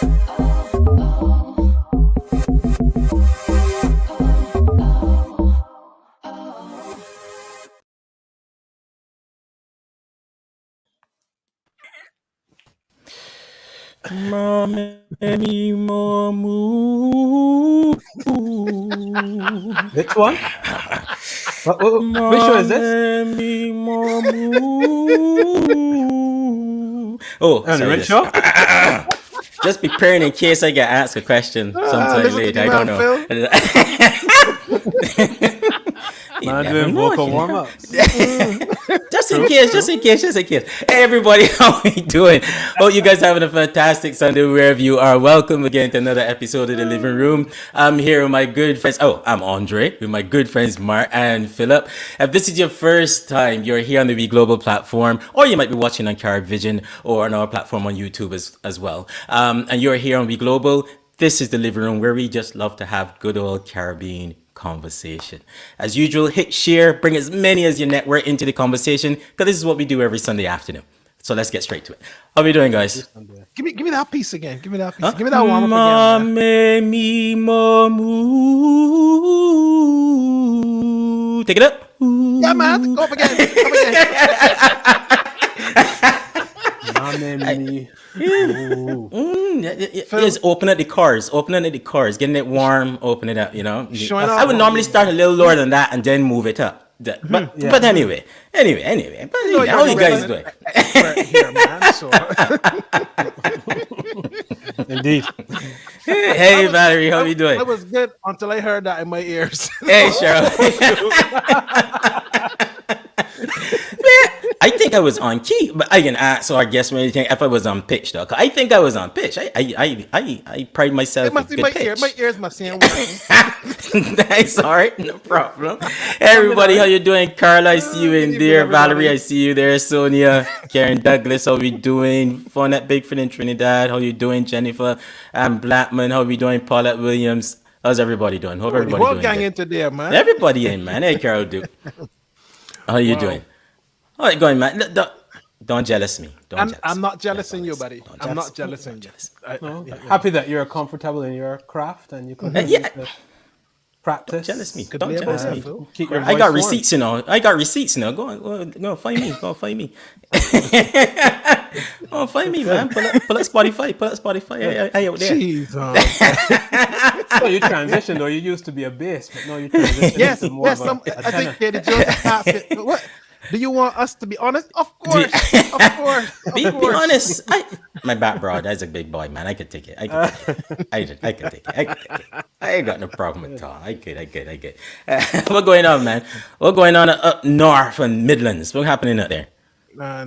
Mommy, Mamu. Which one? Which show is this? Mommy, Mamu. Oh, sorry. Which show? Just preparing in case I get asked a question sometime later. I don't know. Man, doing vocal warm-ups. Just in case. Hey, everybody, how we doing? Hope you guys having a fantastic Sunday wherever you are. Welcome again to another episode of The Living Room. I'm here with my good friends. I'm Andre, with my good friends Mark and Philip. If this is your first time, you're here on the We Global platform, or you might be watching on Carib Vision or on our platform on YouTube as well. And you're here on We Global. This is The Living Room, where we just love to have good old Caribbean conversation. As usual, hit share, bring as many as your network into the conversation, because this is what we do every Sunday afternoon. So let's get straight to it. How are we doing, guys? Give me that piece again. Give me that piece. Huh? Give me that warm up again. Me, Mamu. Take it up. Yeah, man. Go up again. Just open up the cars, getting it warm, open it up, I would normally start a little lower than that and then move it up. But anyway. But how you guys doing? Here, man, so. Indeed. Hey, Valerie, how you doing? That was good until I heard that in my ears. Hey, Cheryl. I think I was on key, but I can ask. So I guess when you think if I was on pitch, though, I think I was on pitch. I pride myself. It must be my ear. My ears must sound worse. That's all right, no problem. Everybody, how you doing? Carl, I see you in there. Valerie, I see you there. Sonia, Karen Douglas, how we doing? Fawnette Bigford in Trinidad, how you doing? Jennifer Blackman, how we doing? Paulette Williams, how's everybody doing? Hope everybody doing gang good. into there, man. Everybody in, man. Hey, Carol Duke, how you doing? All right, going, man. Don't jealous me. I'm not jealous in you, buddy. I'm not jealous in you. Happy that you're comfortable in your craft and you can practice. Don't jealous me. Don't jealous me. Keep your I got voice receipts, warm. Go find me. Go find me. Oh, find me, man. Pull up Spotify. I out there. Jeez, So you transitioned, or you used to be a bass, but now you transitioned to more of a tenor. I think the Joseph asked it. What? Do you want us to be honest? Of course. Be honest. My back, bro, that's a big boy, man. I could take it. I could take it. I ain't got no problem at all. I could. What's going on, man? What going on up north and Midlands? What's happening up there?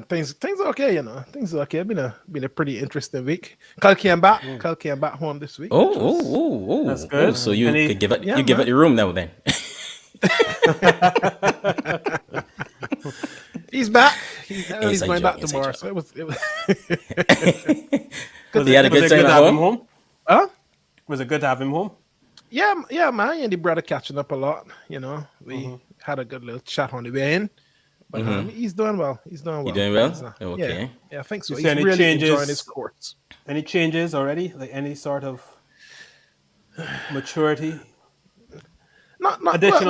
Things are okay, Things are okay. It's been a pretty interesting week. Carl came back home this week. Oh. That's good. So you could give it the room now then. He's back. He's going back tomorrow. So it was. He had a good time at home. Huh? Was it good to have him home? Yeah, man. And the brother catching up a lot. We had a good little chat on the way in. But he's doing well. You doing well? Okay. Yeah, I think so. He's really enjoying his course. Any changes already? Like any sort of maturity? Not maturity.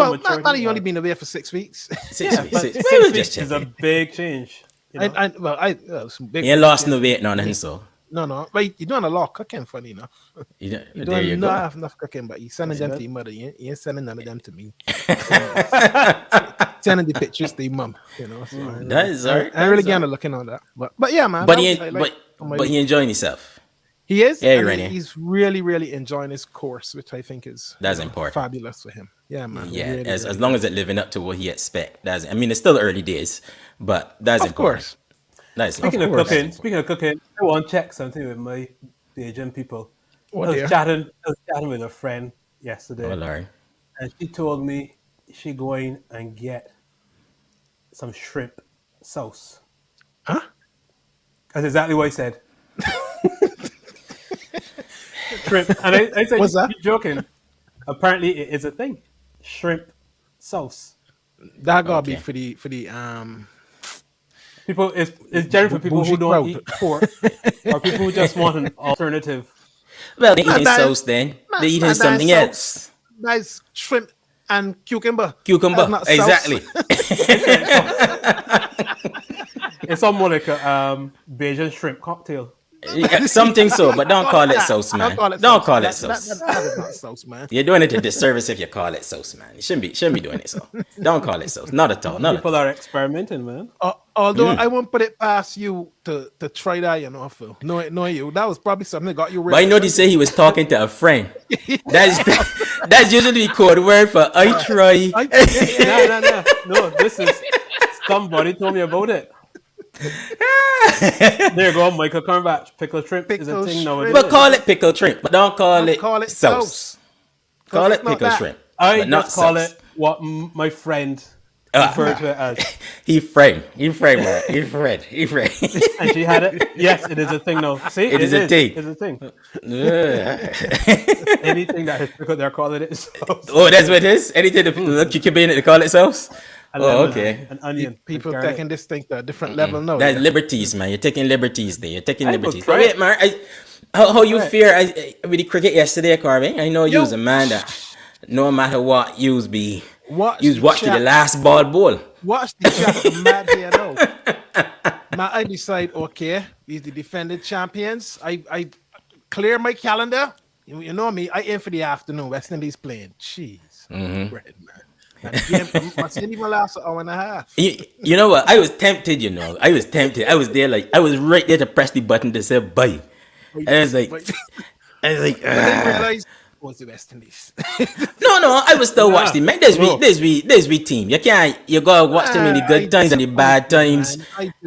You've only been away for 6 weeks. 6 weeks. 6 weeks is a big change. Some big. You ain't lost no weight, nothing, so. No. But you're doing a lot of cooking, funny enough. You're doing not enough cooking, but you're sending them to your mother. You ain't sending none of them to me. Sending the pictures to your mum. So that is all right. I really kind of looking on that. But yeah, man. But he enjoying himself. He is. Yeah, he's really, really enjoying his course, which I think is important. Fabulous for him. Yeah, man. Yeah, really, as long as it's living up to what he expects. It's still early days, but that's important. Speaking of cooking, I want to check something with my Bayesian people. I was chatting with a friend yesterday. Oh, Lord. And she told me she going and get some shrimp sauce. Huh? That's exactly what I said. Shrimp. And I said, what's that? You're joking. Apparently it is a thing. Shrimp sauce. That gotta be for the people. It's generally for people who don't eat pork, or people who just want an alternative Well, they eating Man, sauce then. They eating man, something that else. That's shrimp and cucumber. Cucumber. That's not sauce. Exactly. It's somewhat like a Bayesian shrimp cocktail. Yeah, something so, but don't call it that. sauce, man. Don't Don't call call it it sauce. sauce. That is not sauce, man. You're doing it a disservice if you call it sauce, man. You shouldn't be doing it so. Don't call it sauce. Not at all. Not at People all. are experimenting, man. Although I won't put it past you to try that, you know, Phil. No, you. That was probably something that got you. But I know they say he was talking to a friend. That's usually the code word for I try. No. This is somebody told me about it. There you go, Michael Cumberbatch. Pickle shrimp is a thing nowadays. But call it pickle shrimp. But don't call it sauce. Call it it's not pickle that. shrimp. I but not just call sauce. it what my friend referred to it as. He framed, man. He framed. And she had it. Yes, it is a thing now. See, It is a thing. It's a thing. Yeah. Anything that is pickled, they're calling it sauce. Oh, that's what it is? Anything to look you can be in it to call it sauce? Oh, okay. An onion. People and garlic. taking this thing to a different level now. That's yeah. liberties, man. You're taking liberties there. You're taking I liberties. will But try wait, man. How you Right. feel with the cricket yesterday, Carvin? I know you Yo. was a man that no matter what, you was Watch watching the last ball bowl. Watch the chapter mad here now. Now I decide, okay, these the defending champions. I clear my calendar. You know me, I aim for the afternoon. West Indies playing. Jeez. Bread, man. And the game must even last an hour and a half. You know what? I was tempted, you know. I was tempted. I was there I was right there to press the button to say bye. And I was like, But then realized it was the West Indies. No, I will still watch them. Man, there's we team. You gotta watch them in the good times and the bad times.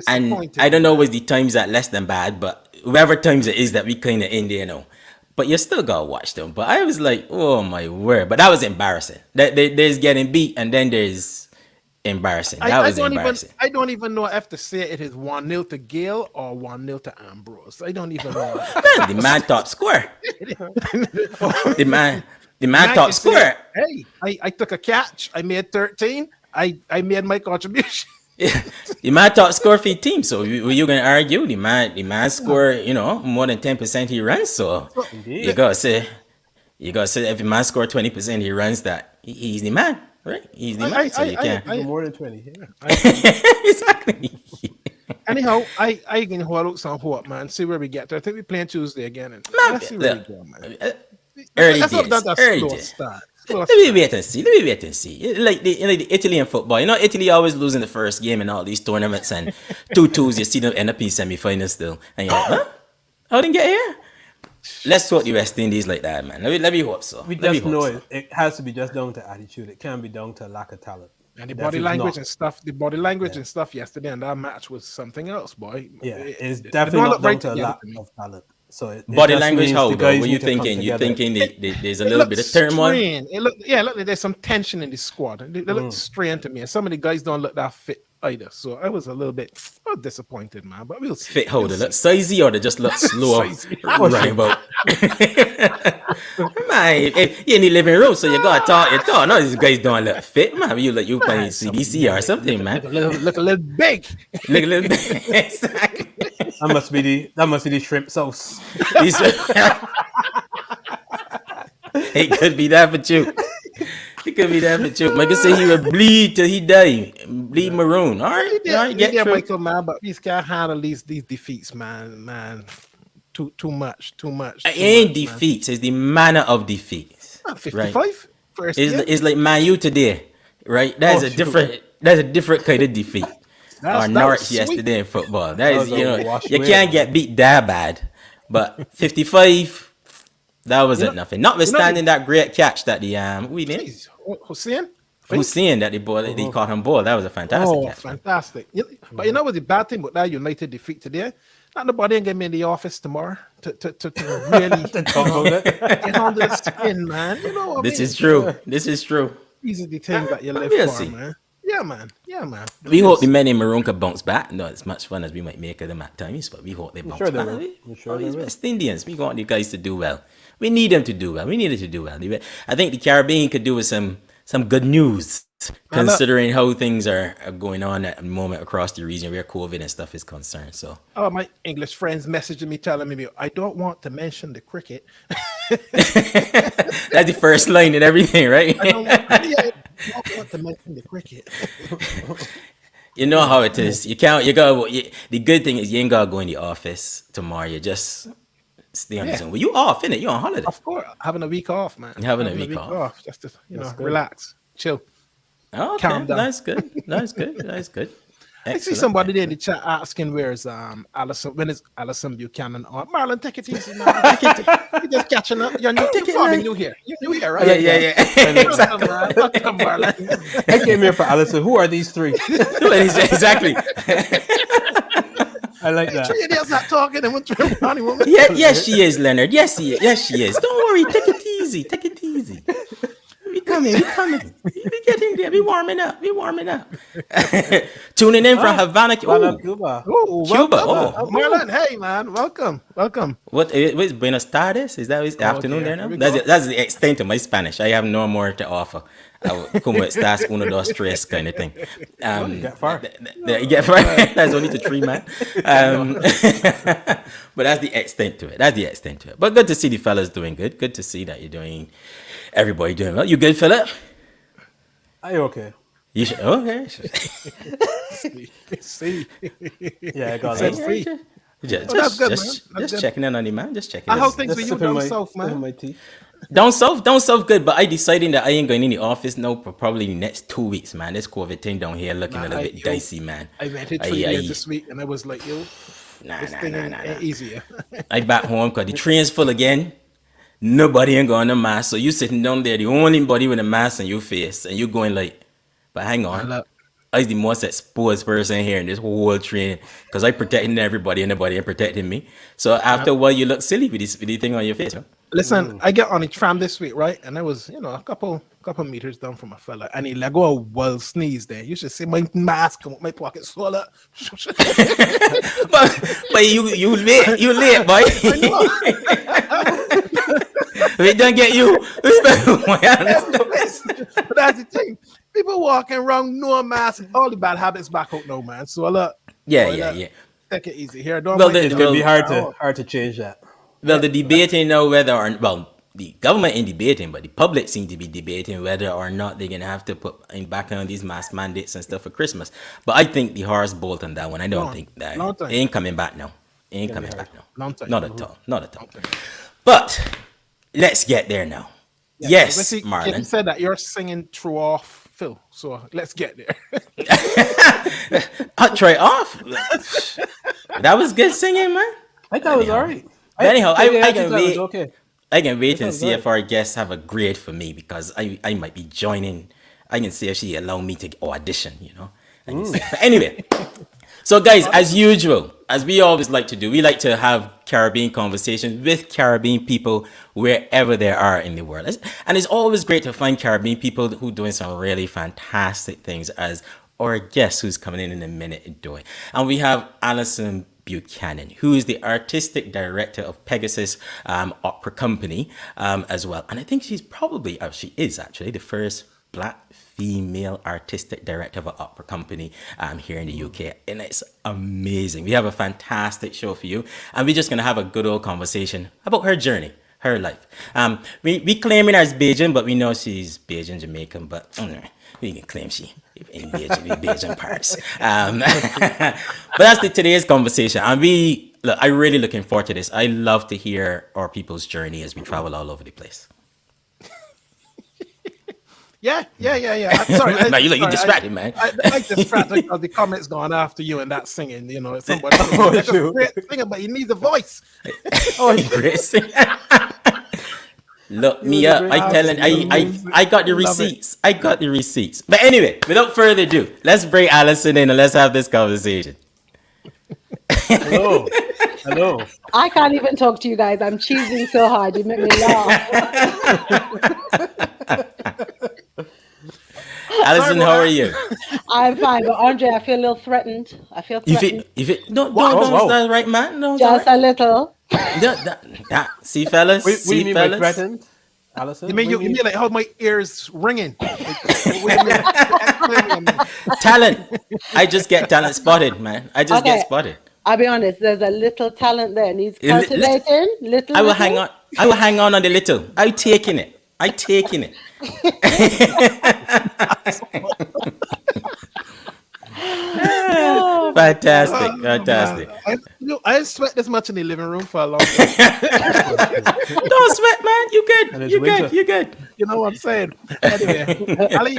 And I don't know what's the times that less than bad, but whatever times it is that we kind of in there now. But you still gotta watch them. But I was like, oh my word! But that was embarrassing. There's getting beat, and then there's embarrassing. That was embarrassing. I don't even know if to say it is 1-0 to Gale or 1-0 to Ambrose. I don't even know. Man, the man top score. The man top score. Hey, I took a catch. I made 13. I made my contribution. Yeah, the man top score for your team. So you gonna argue the man score, more than 10% he runs. So you gotta say if the man score 20% he runs that he's the man, right? He's the man. So you can't More than 20. Yeah. exactly. Anyhow, I can hold out some hope, man. See where we get to. I think we're playing Tuesday again. And Man, let's see where we go, man. Early Let's hope days. that's a Early slow days. start. Let me wait and see. Like the Italian football. Italy always losing the first game in all these tournaments and 2-2s. You see them end up in semi-final still. And you're like, huh? How didn't get here? Let's sort the West Indies like that, man. Let me hope so. We just know it has to be just down to attitude. It can't be down to lack of talent. And the body language and stuff. The body language and stuff yesterday and that match was something else, boy. Yeah, it's definitely not down to a lack of talent. So body language, how though? What you thinking? You thinking there's a little bit of turmoil? It look like there's some tension in the squad. They look strained to me, and some of the guys don't look that fit either. So I was a little bit disappointed, man. But we'll see. Fit how they look sizey or they just look slower running about. Man, you're in the living room, so you gotta talk. You talk. No, these guys don't look fit, man. You playing CDC or something, man. Look a little big. Look a little bit. Exactly. That must be the shrimp sauce. It could be that for you. It could be that for you. Michael say he would bleed till he die. Bleed maroon. All right. Yeah, Michael, man. But these can't handle these defeats, man. Too much. It ain't defeats. It's the manner of defeats. 55. Right? First It's like Man U today, right? That's a different kind of defeat. Or Norwich yesterday in football. That is, you can't get beat that bad. But 55, that wasn't nothing. Notwithstanding that great catch that we did. Hussein that they caught him ball. That was a fantastic catch. Fantastic. But you know what's the bad thing about that United defeat today? Not nobody get me in the office tomorrow to really get under the skin, man. You know what This is true. These are the things that you live for, man. Yeah, man. We hope the men in Maroon can bounce back. Not as much fun as we might make of them at times, but we hope they bounce back. These West Indians, we want the guys to do well. We need them to do well. We need it to do well. I think the Caribbean could do with some good news. considering how things are going on at the moment across the region where COVID and stuff is concerned. So, my English friends messaging me telling me, I don't want to mention the cricket. that's the first line and everything, right? I don't want to mention the cricket. You know how it is. The good thing is you ain't gotta go in the office tomorrow. You just stay on the Zoom. Well, you off, innit? You on holiday. Of course, having a week off, man. Having a week off. Just to, relax, chill. Okay, Calm down. That's good. That's good. That's good. I see somebody there in the chat asking where's Alison, when is Alison Buchanan on? Marlon, take it easy, man. You're just catching up. You're new here. You're new here, right? Yeah. Welcome, man. Welcome, Marlon. I came here for Alison. Who are these three? Exactly. I like that. Three idiots not talking and one funny woman. Yes, she is, Leonard. Yes, she is. Don't worry. Take it easy. We coming. We getting there. We warming up. Tuning in from Havana, Cuba. Cuba. Oh, Marlon, hey, man. Welcome. What is Buenos Tardes? Is that afternoon there now? That's the extent of my Spanish. I have no more to offer. Como estás, uno, dos, tres kind of thing. You get far. You get far. That's only to 3, man. But that's the extent to it. But good to see the fellas doing good. Good to see that everybody doing well. You good, Philip? Are you okay? You should. Okay. See. Yeah, I got it. Just checking in on you, man. Just checking. How things with you down south, man? My teeth. Down south good, but I decided that I ain't going in the office now for probably the next 2 weeks, man. This COVID thing down here looking a little bit dicey, man. I went it 3 years this week and I was like, this thing ain't easier. I back home because the train's full again. Nobody ain't got a mask, so you sitting down there, the only body with a mask on your face, and you going like, but hang on. I was the most exposed person here in this whole train because I protecting everybody and nobody ain't protecting me. So after a while, you look silly with this thing on your face. Huh? Listen, I get on the tram this week, right? And I was, a couple meters down from a fella, and he let go a wild sneeze there. You should see my mask come up my pocket swallow. but you late, boy. We don't get you. But that's the thing. People walking around, no mask, all the bad habits back out now, man. So yeah. Take it easy here. It's gonna be hard to change that. Well, the debating now the government ain't debating, but the public seem to be debating whether or not they're gonna have to put back on these mask mandates and stuff for Christmas. But I think the horse bolt on that one. I don't think that it ain't coming back now. Not at all. But let's get there now. Yeah, yes, Marlon. You said that you're singing through off, Phil. So let's get there. I'll try off. That was good singing, man. I thought it was alright. Anyhow, I can wait. Okay. I can wait and see if our guests have a grade for me because I might be joining. I can see if she allow me to audition. But anyway, so guys, as usual, as we always like to do, we like to have Caribbean conversations with Caribbean people wherever they are in the world. And it's always great to find Caribbean people who are doing some really fantastic things, as our guest who's coming in a minute and doing. And we have Alison Buchanan, who is the artistic director of Pegasus Opera Company as well. And I think she is actually the first Black female artistic director of an opera company here in the UK. And it's amazing. We have a fantastic show for you. And we're just going to have a good old conversation about her journey, her life. We claim her as Bayesian, but we know she's Bayesian Jamaican, but we can claim she in Bayesian parts. But that's today's conversation. And I'm really looking forward to this. I love to hear our people's journey as we travel all over the place. Yeah. I'm sorry. Man, you distracted, man. I distracted because the comments going after you and that singing. Somebody singing, but you need the voice. Great singer. Look me up. I got the receipts. I got the receipts. But anyway, without further ado, let's bring Alison in and let's have this conversation. Hello. I can't even talk to you guys. I'm cheesing so hard. You make me laugh. Alison, how are you? I'm fine, but Andre, I feel a little threatened. Don't, that's right, man. No, just a little. See, fellas. We mean by threatened. Alison? You mean what do you mean like how my ears ringing? Talent. I just get talent spotted, man. I just Okay. get spotted. I'll be honest, there's a little talent there needs Li- li- cultivating. Little. I will hang on. I will hang on the little. I taking it. I taking it. Oh, Fantastic. Oh, Fantastic. man. I sweat this much in the living room for a long time. Don't sweat, man. You And good. it's You good. winter. You good. You know what I'm saying? Anyway, Ali,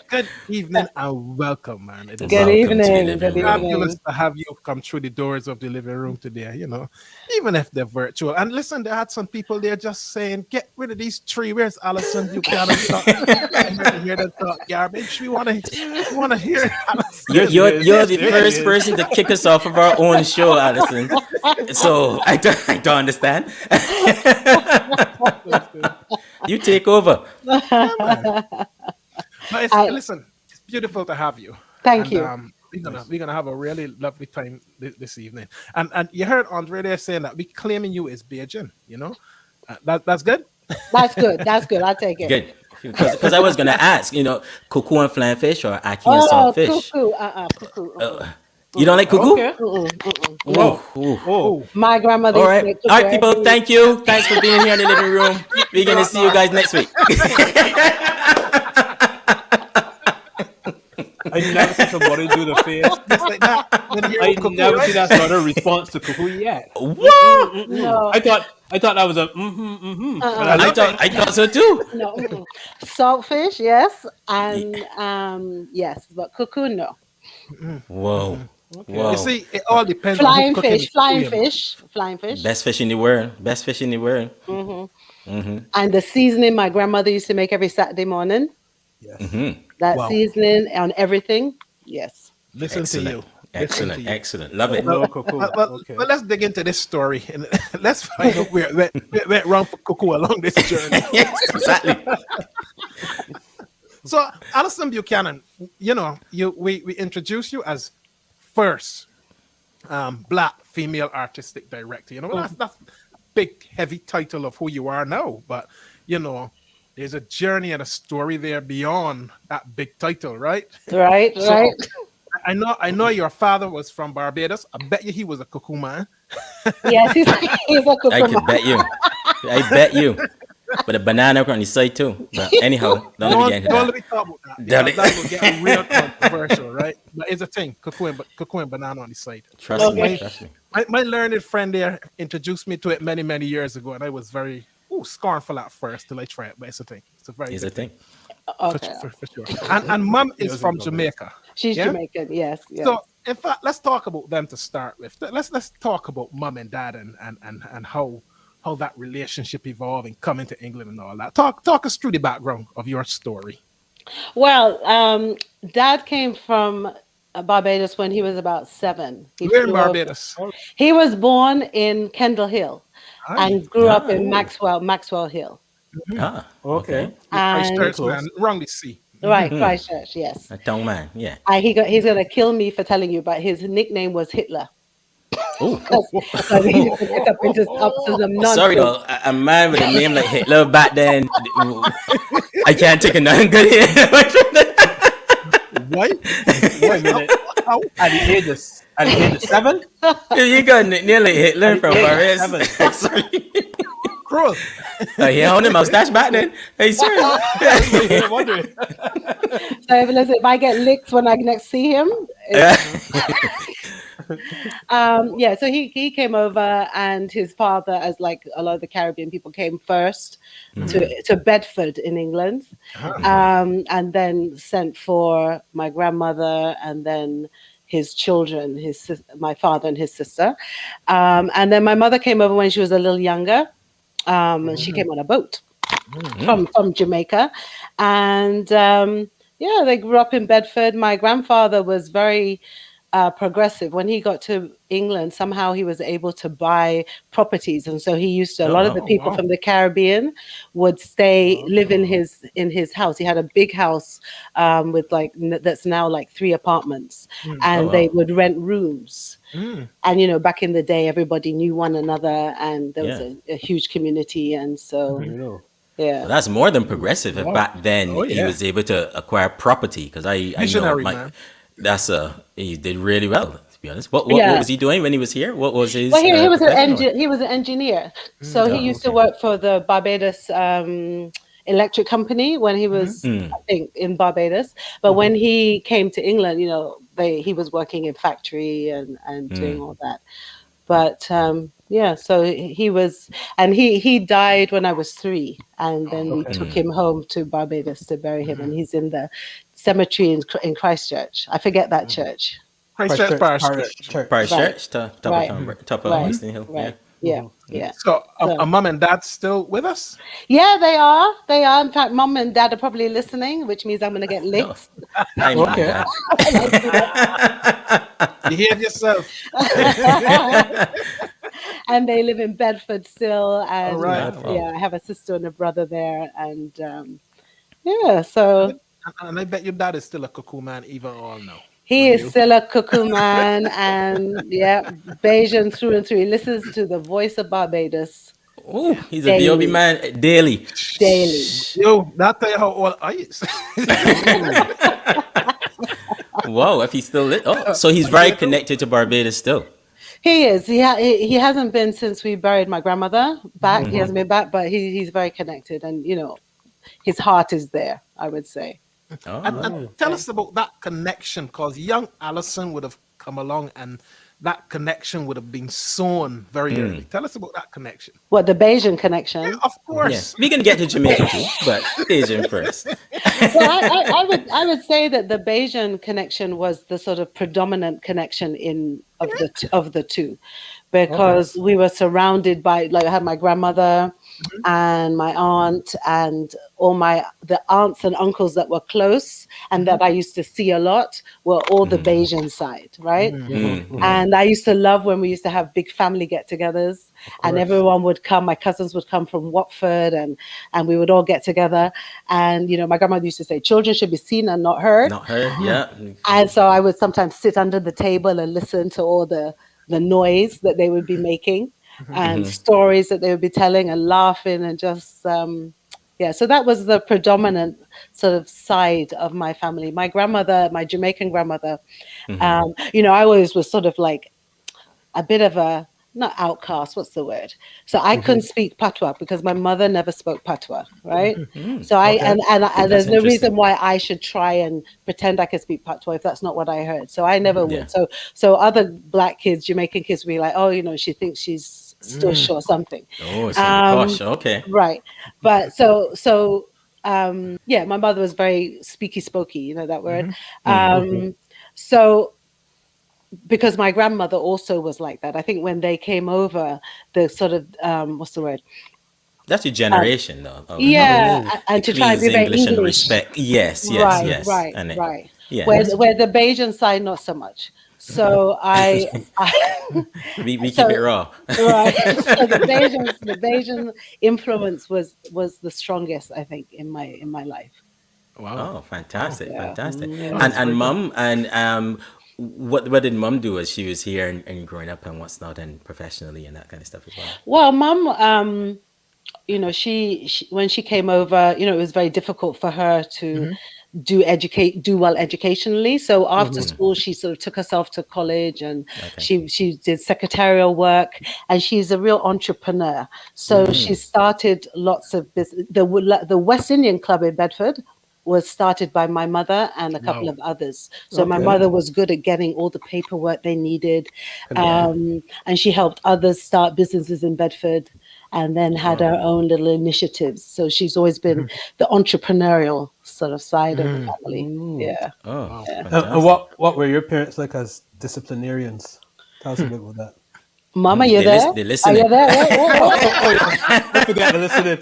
good evening and welcome, man. It is Good Welcome to the evening. living Good room. fabulous evening. to have you come through the doors of the living room today, you know, even if they're virtual. And listen, they had some people there just saying, get rid of these three. Where's Alison Buchanan? Hear them talk garbage. We want to hear Alison. You're the first person to kick us off of our own show, Alison. So I don't understand. You take over. But listen, it's beautiful to have you. Thank And, you. we're gonna have a really lovely time this evening. And you heard Andre there saying that we claiming you as Beijing. You know, that's good. That's good. That's good. I'll take it. Good. Because I was gonna ask, cuckoo and flying fish or ackee and Oh, saltfish. cuckoo. Cuckoo. You don't like cuckoo? Okay. Ooh. My grandmother All used to right. make All right, cuckoo people. every week. Thank you. Thanks for being here in the living room. We're gonna see you guys next week. I never seen somebody do the face. Just like that. When you hear I cuckoo, never right? seen that sort of response to cuckoo yet. What? No, I thought that was a But I thought so too. no. Saltfish, yes. And yes, but cuckoo, no. Whoa. Whoa. You see, it all depends Flying on who cooking fish, the flying cuckoo, you know. fish, flying fish. Best fish in the world. Best fish in the world. And the seasoning my grandmother used to make every Saturday morning. yes. That Wow. seasoning on everything. Yes. Listen to you. Excellent. Excellent. Love it. No cuckoo. Okay. But let's dig into this story and let's find out where it went wrong for cuckoo along this journey. Yes, exactly. So, Alison Buchanan, we introduce you as first Black female artistic director. That's big, heavy title of who you are now. But there's a journey and a story there beyond that big title, right? Right, So, right. I know your father was from Barbados. I bet you he was a cuckoo man. Yes, he's a cuckoo. I could bet you. I bet you. But a banana on the side too. But anyhow, don't let me get into Don't that. let me talk about that. Don't Because that will get real controversial, right? But it's a thing, cuckoo and banana on the side. Trust me. Okay. Trust me. My learned friend there introduced me to it many, many years ago, and I was very scornful at first till I try it. But it's a thing. It's a very Here's the good thing. Okay. for sure. And mom is from Jamaica. She's Yeah? Jamaican. Yes. Yes. So in fact, let's talk about them to start with. Let's talk about mom and dad and how that relationship evolved and coming to England and all that. Talk us through the background of your story. Well, Dad came from Barbados when he was about 7. We're in flew over- Barbados. He was born in Kendall Hill and grew up in Maxwell Hill. Ah, Okay. And Christchurch, man, wrongly see. right, Christchurch, yes. A tongue man. Yeah. He's gonna kill me for telling you, but his nickname was Hitler. Oh, Because he used to get up into some nonsense. sorry though. A man with a name like Hitler back then. I can't take a nothing good here. What? Wait a minute. At the age of 7? You got a nickname like Hitler from Yeah, Paris. Sorry. Cruel. He had a mustache back then. Hey, sorry. I'm wondering. So if I get licked when I next see him, so he came over, and his father, as like a lot of the Caribbean people, came first to Bedford in England, and then sent for my grandmother, and then his children, my father and his sister, and then my mother came over when she was a little younger, and she came on a boat from Jamaica, and they grew up in Bedford. My grandfather was very progressive. When he got to England, somehow he was able to buy properties, and so he used to. A lot of the people from the Caribbean would live in his house. He had a big house with that's now like 3 apartments, and they would rent rooms. And back in the day, everybody knew one another, and there was a huge community, and so. Yeah. Well, that's more than progressive. If Wow. back then Oh, he yeah. was able to acquire property, because I know Visionary, man. he did really well, to be honest. What Yeah. was he doing when he was here? What was his Well, he was profession? he was an engineer. So he Oh, used to okay. work for the Barbados electric company when he was, Mm. I think, in Barbados. But when he came to England, he was working in factory and doing all that. But yeah, so he was, and he died when I was 3, and then we took him home to Barbados to bury him, and he's in the cemetery in Christchurch. I forget that church. Christchurch Parish Church. Parish Right. Church, top Right. of Right. Easton Hill. Right. Yeah. Yeah. So, So- a mom and dad still with us? Yeah, they are. They are. In fact, mom and dad are probably listening, which means I'm going to get licks. I know Okay. that. You hear yourself. And they live in Bedford still. And All right. yeah, I have a sister and a brother there. And yeah, so And I bet your dad is still a cuckoo man, even all know. he is still a cuckoo man. And yeah, Bayesian through and through. He listens to the voice of Barbados Oh, he's a Daily. VOB man daily. daily. Yo, that tell you how old I is. Wow, if he's still so he's very connected to Barbados still. He is. He hasn't been since we buried my grandmother back. He hasn't been back, but he's very connected, and his heart is there, I would say. Oh, And tell us about that connection, because young Alison would have come along and that connection would have been sown very early. Tell us about that connection. What, the Bayesian Connection? Of course. yes. We can get to Jamaica too, but Asian first. Well, I would say that the Bayesian connection was the sort of predominant connection of the two, because we were surrounded by, like, I had my grandmother and my aunt and all the aunts and uncles that were close and that I used to see a lot were all the Bayesian side, right? And I used to love when we used to have big family get-togethers, and everyone would come. My cousins would come from Watford, and we would all get together. And my grandmother used to say, "Children should be seen and not heard." Not her, yeah. And so I would sometimes sit under the table and listen to all the noise that they would be making and stories that they would be telling and laughing and just so that was the predominant sort of side of my family. My grandmother, my Jamaican grandmother, I always was sort of like a bit of a, not outcast, what's the word? So I couldn't speak patois because my mother never spoke patois, right? So and there's no reason why I should try and pretend I could speak patois if that's not what I heard. So I never would. So other black kids, Jamaican kids, would be like, "Oh, she thinks she's still sure something." Oh, so posh, okay. Right. But so my mother was very speaky spokey, that word. So because my grandmother also was like that. I think when they came over, the sort of what's the word? That's your generation, though. And to try and be very English and English. respect. Yes. Right. And Where the Bayesian side, not so much. So we keep it raw. Right. So the Bayesian influence was the strongest, I think, in my life. Wow. Oh, fantastic. Yeah. And mom, and what did mom do as she was here and growing up and what's not, and professionally and that kind of stuff as well? Well, mom, she when she came over, it was very difficult for her to do well educationally. So after school, she sort of took herself to college, and she did secretarial work, and she's a real entrepreneur. So she started lots of business. The West Indian Club in Bedford was started by my mother and a couple of others. So my mother was good at getting all the paperwork they needed. And she helped others start businesses in Bedford, and then had her own little initiatives. So she's always been the entrepreneurial sort of side of the family. Yeah. Oh, And what were your parents like as disciplinarians? Tell us a bit about that. Mom, are you there? They're Are listening. you there? Don't forget to listen in.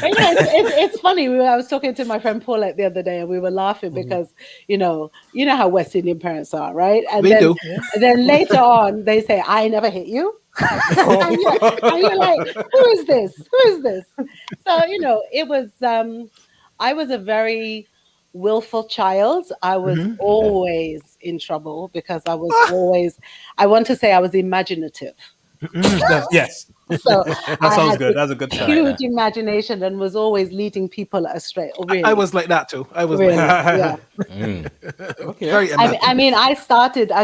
It's funny. I was talking to my friend Paulette the other day, and we were laughing because you know how West Indian parents are, right? And do. And then later on, they say, "I never hit you," and you're like, "Who is this? Who is this?" So it was. I was a very willful child. I was always in trouble because I was always. I want to say I was imaginative. Yes. So That I sounds had good. this That's a good sign. huge imagination and was always leading people astray. Oh, really? I was like that too. I was really, like that. yeah. Okay. Very I imaginative. mean, I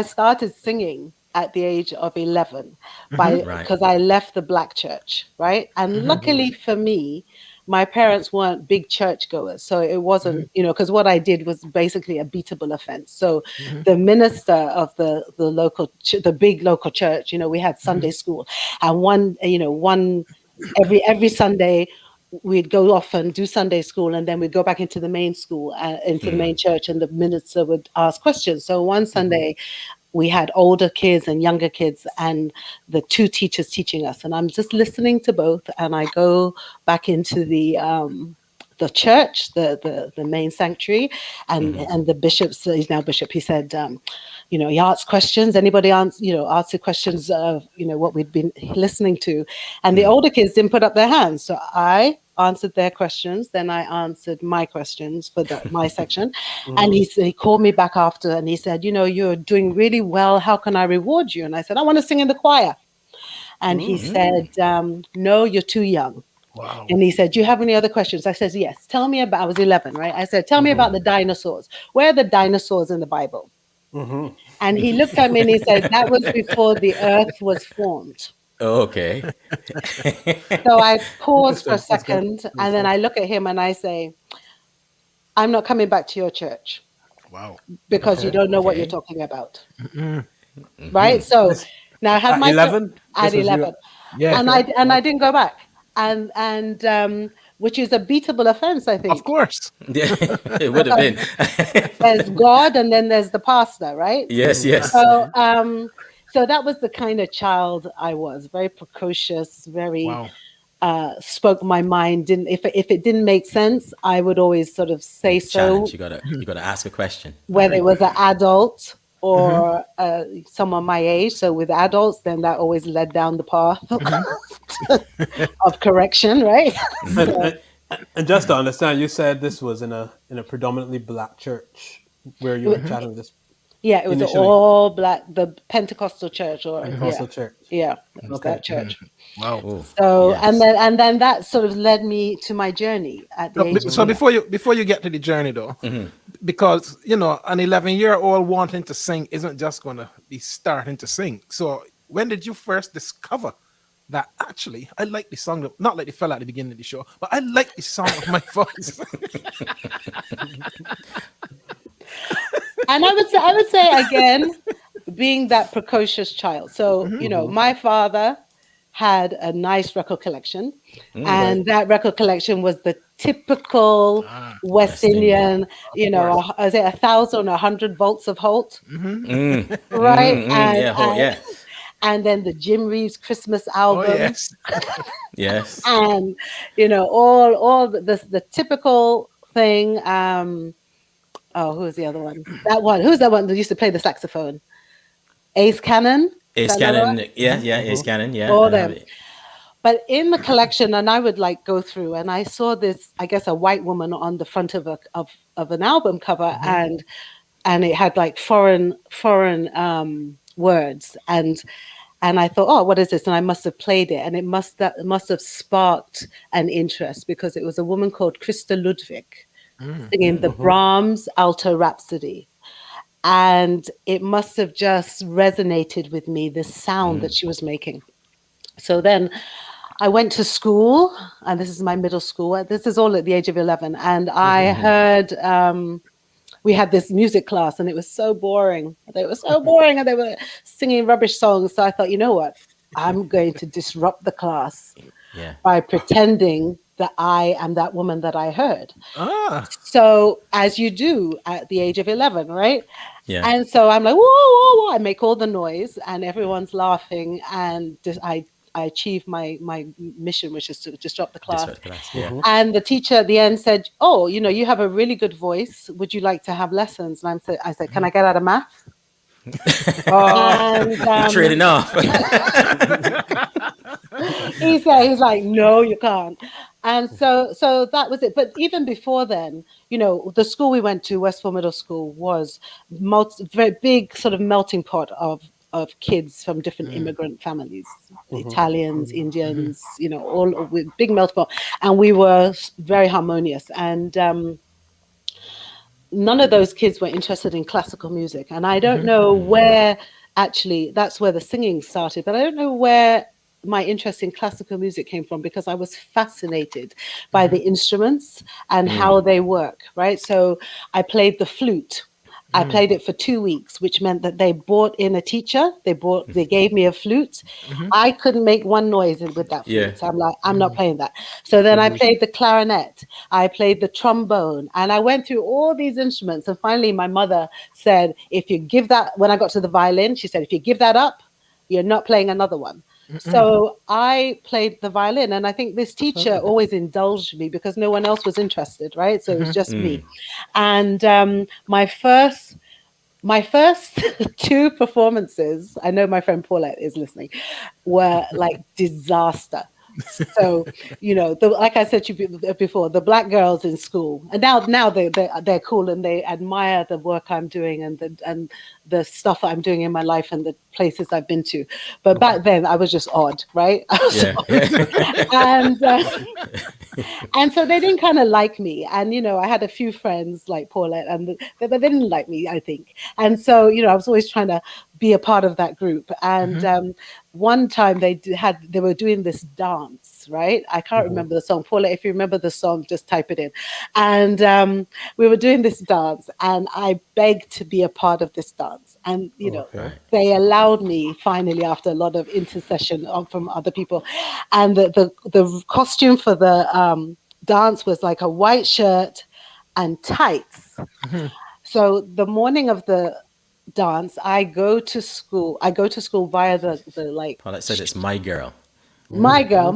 started singing at the age of 11 Right. because I left the black church, right? And luckily for me, my parents weren't big churchgoers, so it wasn't, because what I did was basically a beatable offense. So the minister of the big local church, we had Sunday school, and one every Sunday we'd go off and do Sunday school, and then we'd go back into the main school, into the main church, and the minister would ask questions. So one Sunday we had older kids and younger kids, and the two teachers teaching us, and I'm just listening to both, and I go back into the church, the main sanctuary, and the bishop, he's now bishop, he said, he asked questions. Anybody asked the questions of what we'd been listening to, and the older kids didn't put up their hands, so I answered their questions. Then I answered my questions for my section, and he called me back after, and he said, "You're doing really well. How can I reward you?" And I said, "I want to sing in the choir." And he said, "No, you're too young." Wow. And he said, "Do you have any other questions?" I said, "Yes. Tell me about." I was 11, right? I said, "Tell me about the dinosaurs. Where are the dinosaurs in the Bible?" And he looked at me and he said, "That was before the earth was formed." Okay. So I pause for a That's good. second, and then I look at him and I say, "I'm not coming back to your church Wow. because you don't know what you're Okay. talking about." Right? So now I had At my 11? at This was you. 11, Yeah. and I didn't go back, and which is a beatable offense, I think. Of course. Yeah, it would have been. There's God, and then there's the pastor, right? Yes, yes. So that was the kind of child I was. Very precocious, very Wow. spoke my mind. Didn't if it didn't make sense, I would always sort of say so, Challenge. You gotta ask a question. whether it was an adult or someone my age. So with adults, then that always led down the path of correction, right? So, And just to understand, you said this was in a predominantly black church where you were chatting with this yeah, it was initially. all black, the Pentecostal church, or Pentecostal church. yeah, it was Okay. that church. Wow. Oh, So yes. and then that sort of led me to my journey at the age of So before you get to the journey though, because an 11-year-old wanting to sing isn't just going to be starting to sing. So when did you first discover that actually I like the song, not like the fella at the beginning of the show, but I like the sound of my voice? And I would say again, being that precocious child. So my father had a nice record collection, and that record collection was the typical West Indian, is it 1,000 or 100 volts of Holt, right? Yeah. And then the Jim Reeves Christmas album. Oh yes. Yes. And all the typical thing. Who's the other one? Who's that one that used to play the saxophone? Ace Cannon. Ace Cannon. Yeah. Ace Cannon. Yeah. All I have them. it. But in the collection, and I would go through, and I saw this, I guess, a white woman on the front of an album cover, and it had like foreign words, and I thought, oh, what is this? And I must have played it, and it must have sparked an interest, because it was a woman called Krista Ludwig singing the Brahms Alto Rhapsody. And it must have just resonated with me, this sound that she was making. So then I went to school, and this is my middle school. This is all at the age of 11. And I heard, we had this music class, and it was so boring. They were so boring, and they were singing rubbish songs. So I thought, you know what? I'm going to disrupt the class by pretending that I am that woman that I heard. So as you do at the age of 11, right? Yeah. And so I'm like, whoa, whoa, whoa. I make all the noise, and everyone's laughing, and I achieved my mission, which is to disrupt the class. Yeah. And the teacher at the end said, "Oh, you have a really good voice. Would you like to have lessons?" And I said, "Can I get out of math?" And Trading off. he's like, "No, you can't." And so that was it. But even before then, the school we went to, Westfield Middle School, was very big sort of melting pot of of kids from different immigrant families, Italians, Indians, all with big melting pot, and we were very harmonious. And none of those kids were interested in classical music, and I don't know where actually that's where the singing started, but I don't know where my interest in classical music came from, because I was fascinated by the instruments and how they work, right? So I played the flute. I played it for 2 weeks, which meant that they brought in a teacher. They gave me a flute. I couldn't make one noise with that flute. Yeah. So I'm like, I'm not playing that. So then I played the clarinet. I played the trombone, and I went through all these instruments. And finally, my mother said, if you give that, when I got to the violin, she said, if you give that up, you're not playing another one. So I played the violin, and I think this teacher always indulged me because no one else was interested, right? So it was just me. And my first 2 performances, I know my friend Paulette is listening, were like disaster. So, like I said to you before, the black girls in school, and now they're cool and they admire the work I'm doing and the stuff I'm doing in my life and the places I've been to. But back then, I was just odd, right? And so they didn't kind of like me. And I had a few friends like Paulette, but they didn't like me, I think. And so I was always trying to be a part of that group. And one time they were doing this dance, right? I can't remember the song. Paula, if you remember the song, just type it in. And we were doing this dance, and I begged to be a part of this dance. And they allowed me finally, after a lot of intercession from other people. And the costume for the dance was like a white shirt and tights. So the morning of the dance, I go to school via the like. Paulette said it's my girl. My girl,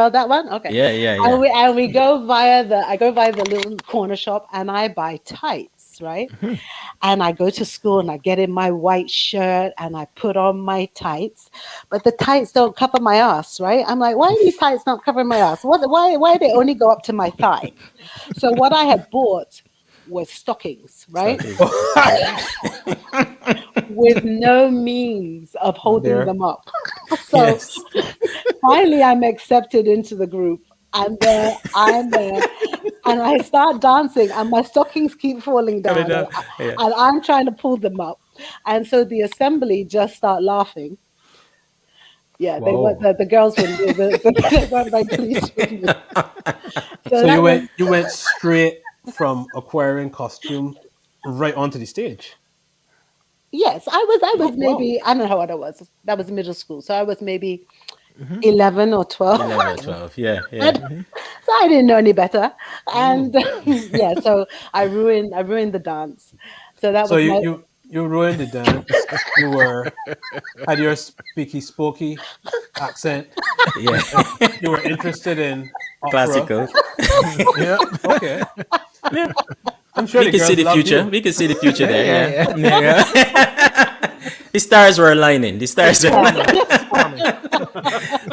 that one. Okay. Yeah. And we go via the little corner shop, and I buy tights, right? And I go to school and I get in my white shirt and I put on my tights, but the tights don't cover my ass, right? I'm like, why are these tights not covering my ass? Why they only go up to my thigh? So what I had bought was stockings, right? With no means of holding them up. So finally I'm accepted into the group, and I'm there and I start dancing and my stockings keep falling down. And I'm trying to pull them up. And so the assembly just start laughing. Yeah, they were the girls weren't very pleased with me. So you went straight from acquiring costume right onto the stage. Yes, I was maybe, I don't know how old I was. That was middle school. So I was maybe 11 or 12. 11 or 12, yeah. So I didn't know any better. And so I ruined the dance. So that was you ruined the dance. You had your speaky spooky accent. Yeah. You were interested in opera. Classical. Yeah. Okay. I'm sure we can see the future. We can see the future there. Yeah. The stars were aligning.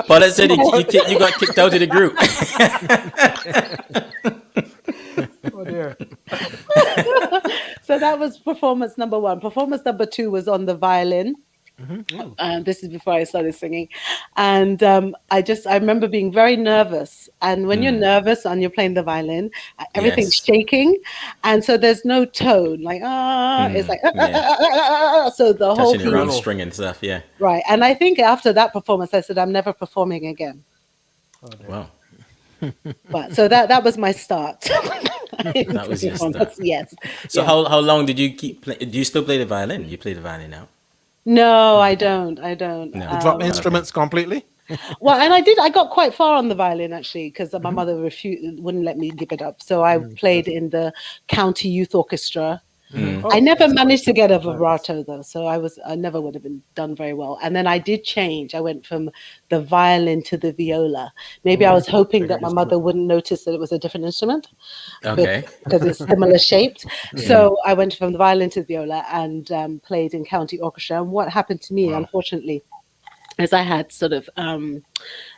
Paulette said you got kicked out of the group. Oh dear. So that was performance number 1. Performance number 2 was on the violin. This is before I started singing, and I remember being very nervous. And when you're nervous and you're playing the violin, everything's shaking, and so there's no tone. Like it's like so the whole touching your own string and stuff. Yeah, right. And I think after that performance, I said I'm never performing again. Wow. But so that was my start. That was your start. Yes. So how long did you keep playing? Do you still play the violin? You play the violin now? No, I don't. No. You drop instruments completely? Well, and I got quite far on the violin actually, because my mother wouldn't let me give it up. So I played in the county youth orchestra. I never managed to get a vibrato though, so I never would have been done very well. And then I did change. I went from the violin to the viola. Maybe I was hoping that my mother wouldn't notice that it was a different instrument. Okay. Because it's similar shaped. So I went from the violin to the viola and played in county orchestra. And what happened to me, unfortunately, is I had sort of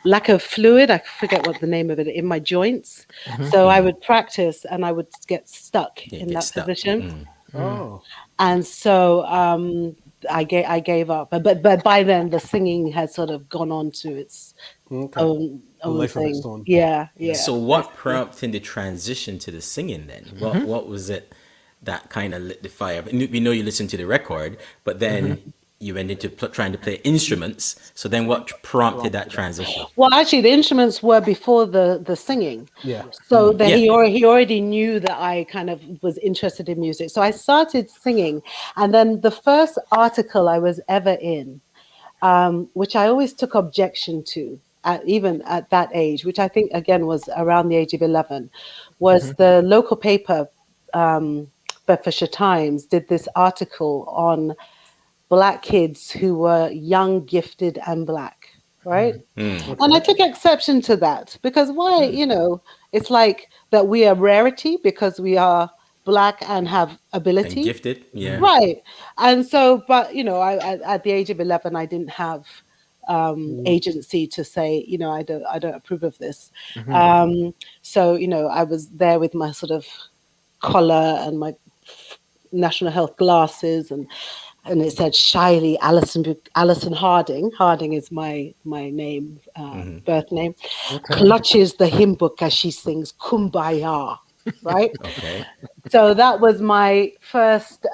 lack of fluid. I forget what the name of it in my joints. So I would practice and I would get stuck in that position. Oh. And so I gave up. But by then the singing had sort of gone on to its own life of its thing. own. Yeah. So what prompted the transition to the singing then? What was it that kind of lit the fire? We know you listened to the record, but then you went into trying to play instruments. So then what prompted that transition? Well, actually, the instruments were before the singing. Yeah. So that Yeah. he already knew that I kind of was interested in music. So I started singing, and then the first article I was ever in, which I always took objection to, even at that age, which I think again was around the age of 11, was the local paper, Bedfordshire Times, did this article on Black kids who were young, gifted, and Black, right? And I took exception to that because why, it's like that we are rarity because we are Black and have ability. And gifted, yeah. Right. And so, but, I at the age of 11, I didn't have agency to say, I don't approve of this. So, I was there with my sort of collar and my national health glasses and it said shyly Alison Harding. Harding is my name, birth name. Clutches the hymn book as she sings Kumbaya, right? Okay. So that was my first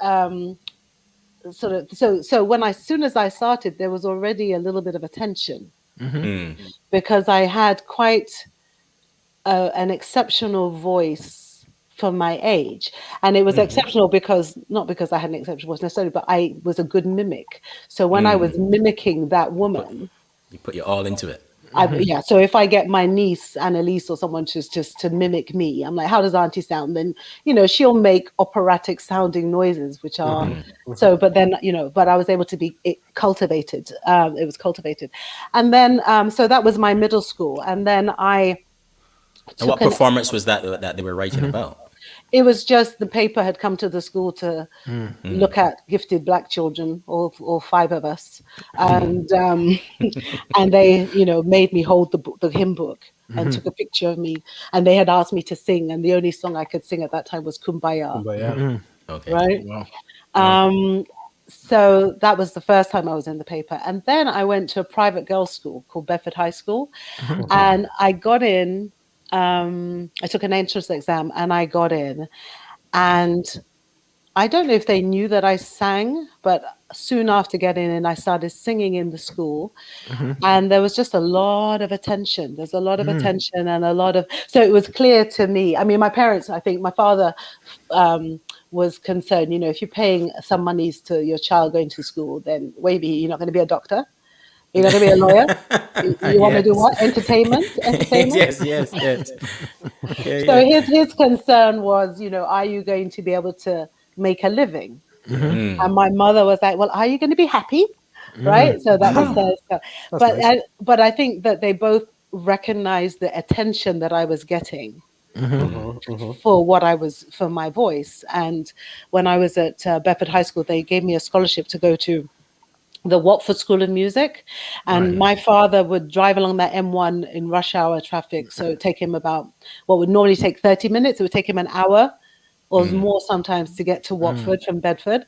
sort of. So when as soon as I started, there was already a little bit of a tension because I had quite an exceptional voice for my age, and it was exceptional because not because I had an exceptional voice necessarily, but I was a good mimic. So when I was mimicking that woman, You put your all into it. so if I get my niece Annalise or someone just to mimic me, I'm like, how does Auntie sound? Then she'll make operatic sounding noises, which are so. But then but I was able to be cultivated. It was cultivated, and then so that was my middle school, and then I. And what performance was that they were writing about? It was just the paper had come to the school to look at gifted Black children, all 5 of us, and and they, made me hold the hymn book and took a picture of me, and they had asked me to sing, and the only song I could sing at that time was Kumbaya, Okay. right? Wow. So that was the first time I was in the paper, and then I went to a private girls' school called Bedford High School, and I got in. I took an entrance exam and I got in, and I don't know if they knew that I sang, but soon after getting in, I started singing in the school, and there was just a lot of attention. There's a lot of attention and so it was clear to me. I mean, my parents, I think my father was concerned, if you're paying some monies to your child going to school, then maybe you're not going to be a doctor. You're going to be a lawyer. You want to do what? Entertainment? yes. So his concern was, are you going to be able to make a living? And my mother was like, well, are you going to be happy? Right. So that was their stuff. But I think that they both recognized the attention that I was getting for my voice. And when I was at Bedford High School, they gave me a scholarship to go to the Watford School of Music, and my father would drive along that M1 in rush hour traffic, so it would take him about what would normally take 30 minutes, it would take him an hour or more sometimes to get to Watford from Bedford,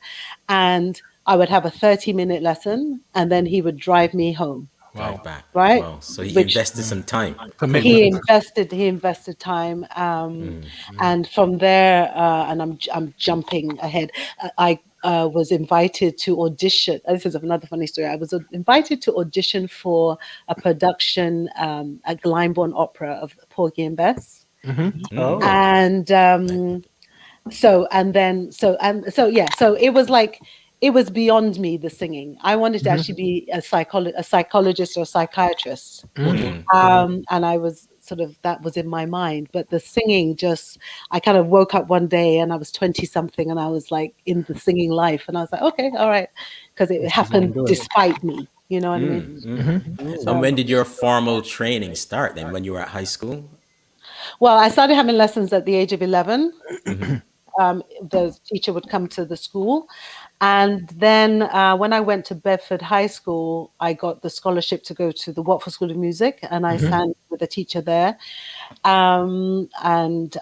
and I would have a 30-minute lesson, and then he would drive me home. Drive back. Right. Wow. So he invested some time. He invested time, and from there, and I'm jumping ahead. I was invited to audition. This is another funny story. I was invited to audition for a production at Gleimer Opera of Porgy and Bess, and so it was like. It was beyond me, the singing. I wanted to actually be a psychologist or a psychiatrist. And I was that was in my mind. But the singing I kind of woke up one day and I was 20 something and I was like in the singing life. And I was like, okay, all right. Because it happened despite me. You know what I mean? And when did your formal training start then, when you were at high school? Well, I started having lessons at the age of 11. The teacher would come to the school. And then when I went to Bedford High School, I got the scholarship to go to the Watford School of Music, and I sang with a teacher there. And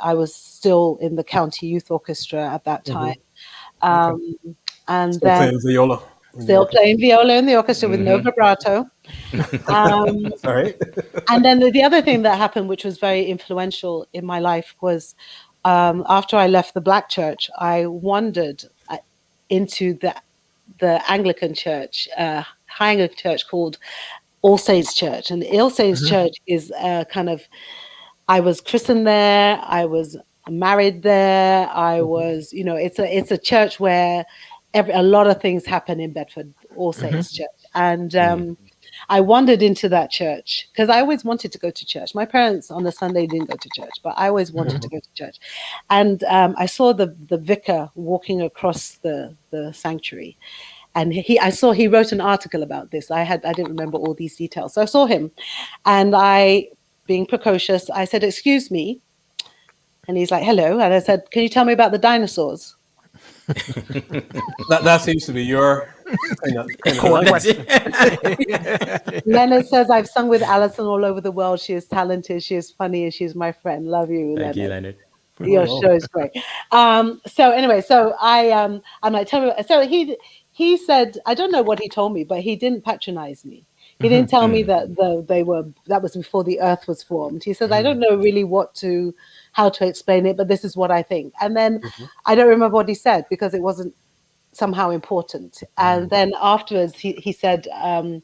I was still in the county youth orchestra at that time. And then playing viola. Still playing viola in the orchestra with no vibrato. All right. And then the other thing that happened, which was very influential in my life, was after I left the Black church, I wandered into the Anglican church, high Anglican church called All Saints Church. And the All Saints Church is kind of, I was christened there, I was married there, I was, it's a church where a lot of things happen in Bedford, All Saints Church. And I wandered into that church because I always wanted to go to church. My parents on a Sunday didn't go to church, but I always wanted to go to church. And I saw the vicar walking across the sanctuary. And he wrote an article about this. I didn't remember all these details. So I saw him, and I, being precocious, I said, "Excuse me." And he's like, "Hello." And I said, "Can you tell me about the dinosaurs?" That seems to be your kind of question. Leonard says, "I've sung with Alison all over the world. She is talented, she is funny, and she's my friend. Love you, Leonard." Thank you, Leonard. Your show is great. So anyway, so I'm like, tell me. So he said, I don't know what he told me, but he didn't patronize me. He didn't tell me that that was before the earth was formed. He says, I don't know really how to explain it, but this is what I think. And then I don't remember what he said because it wasn't somehow important. And then afterwards he said, and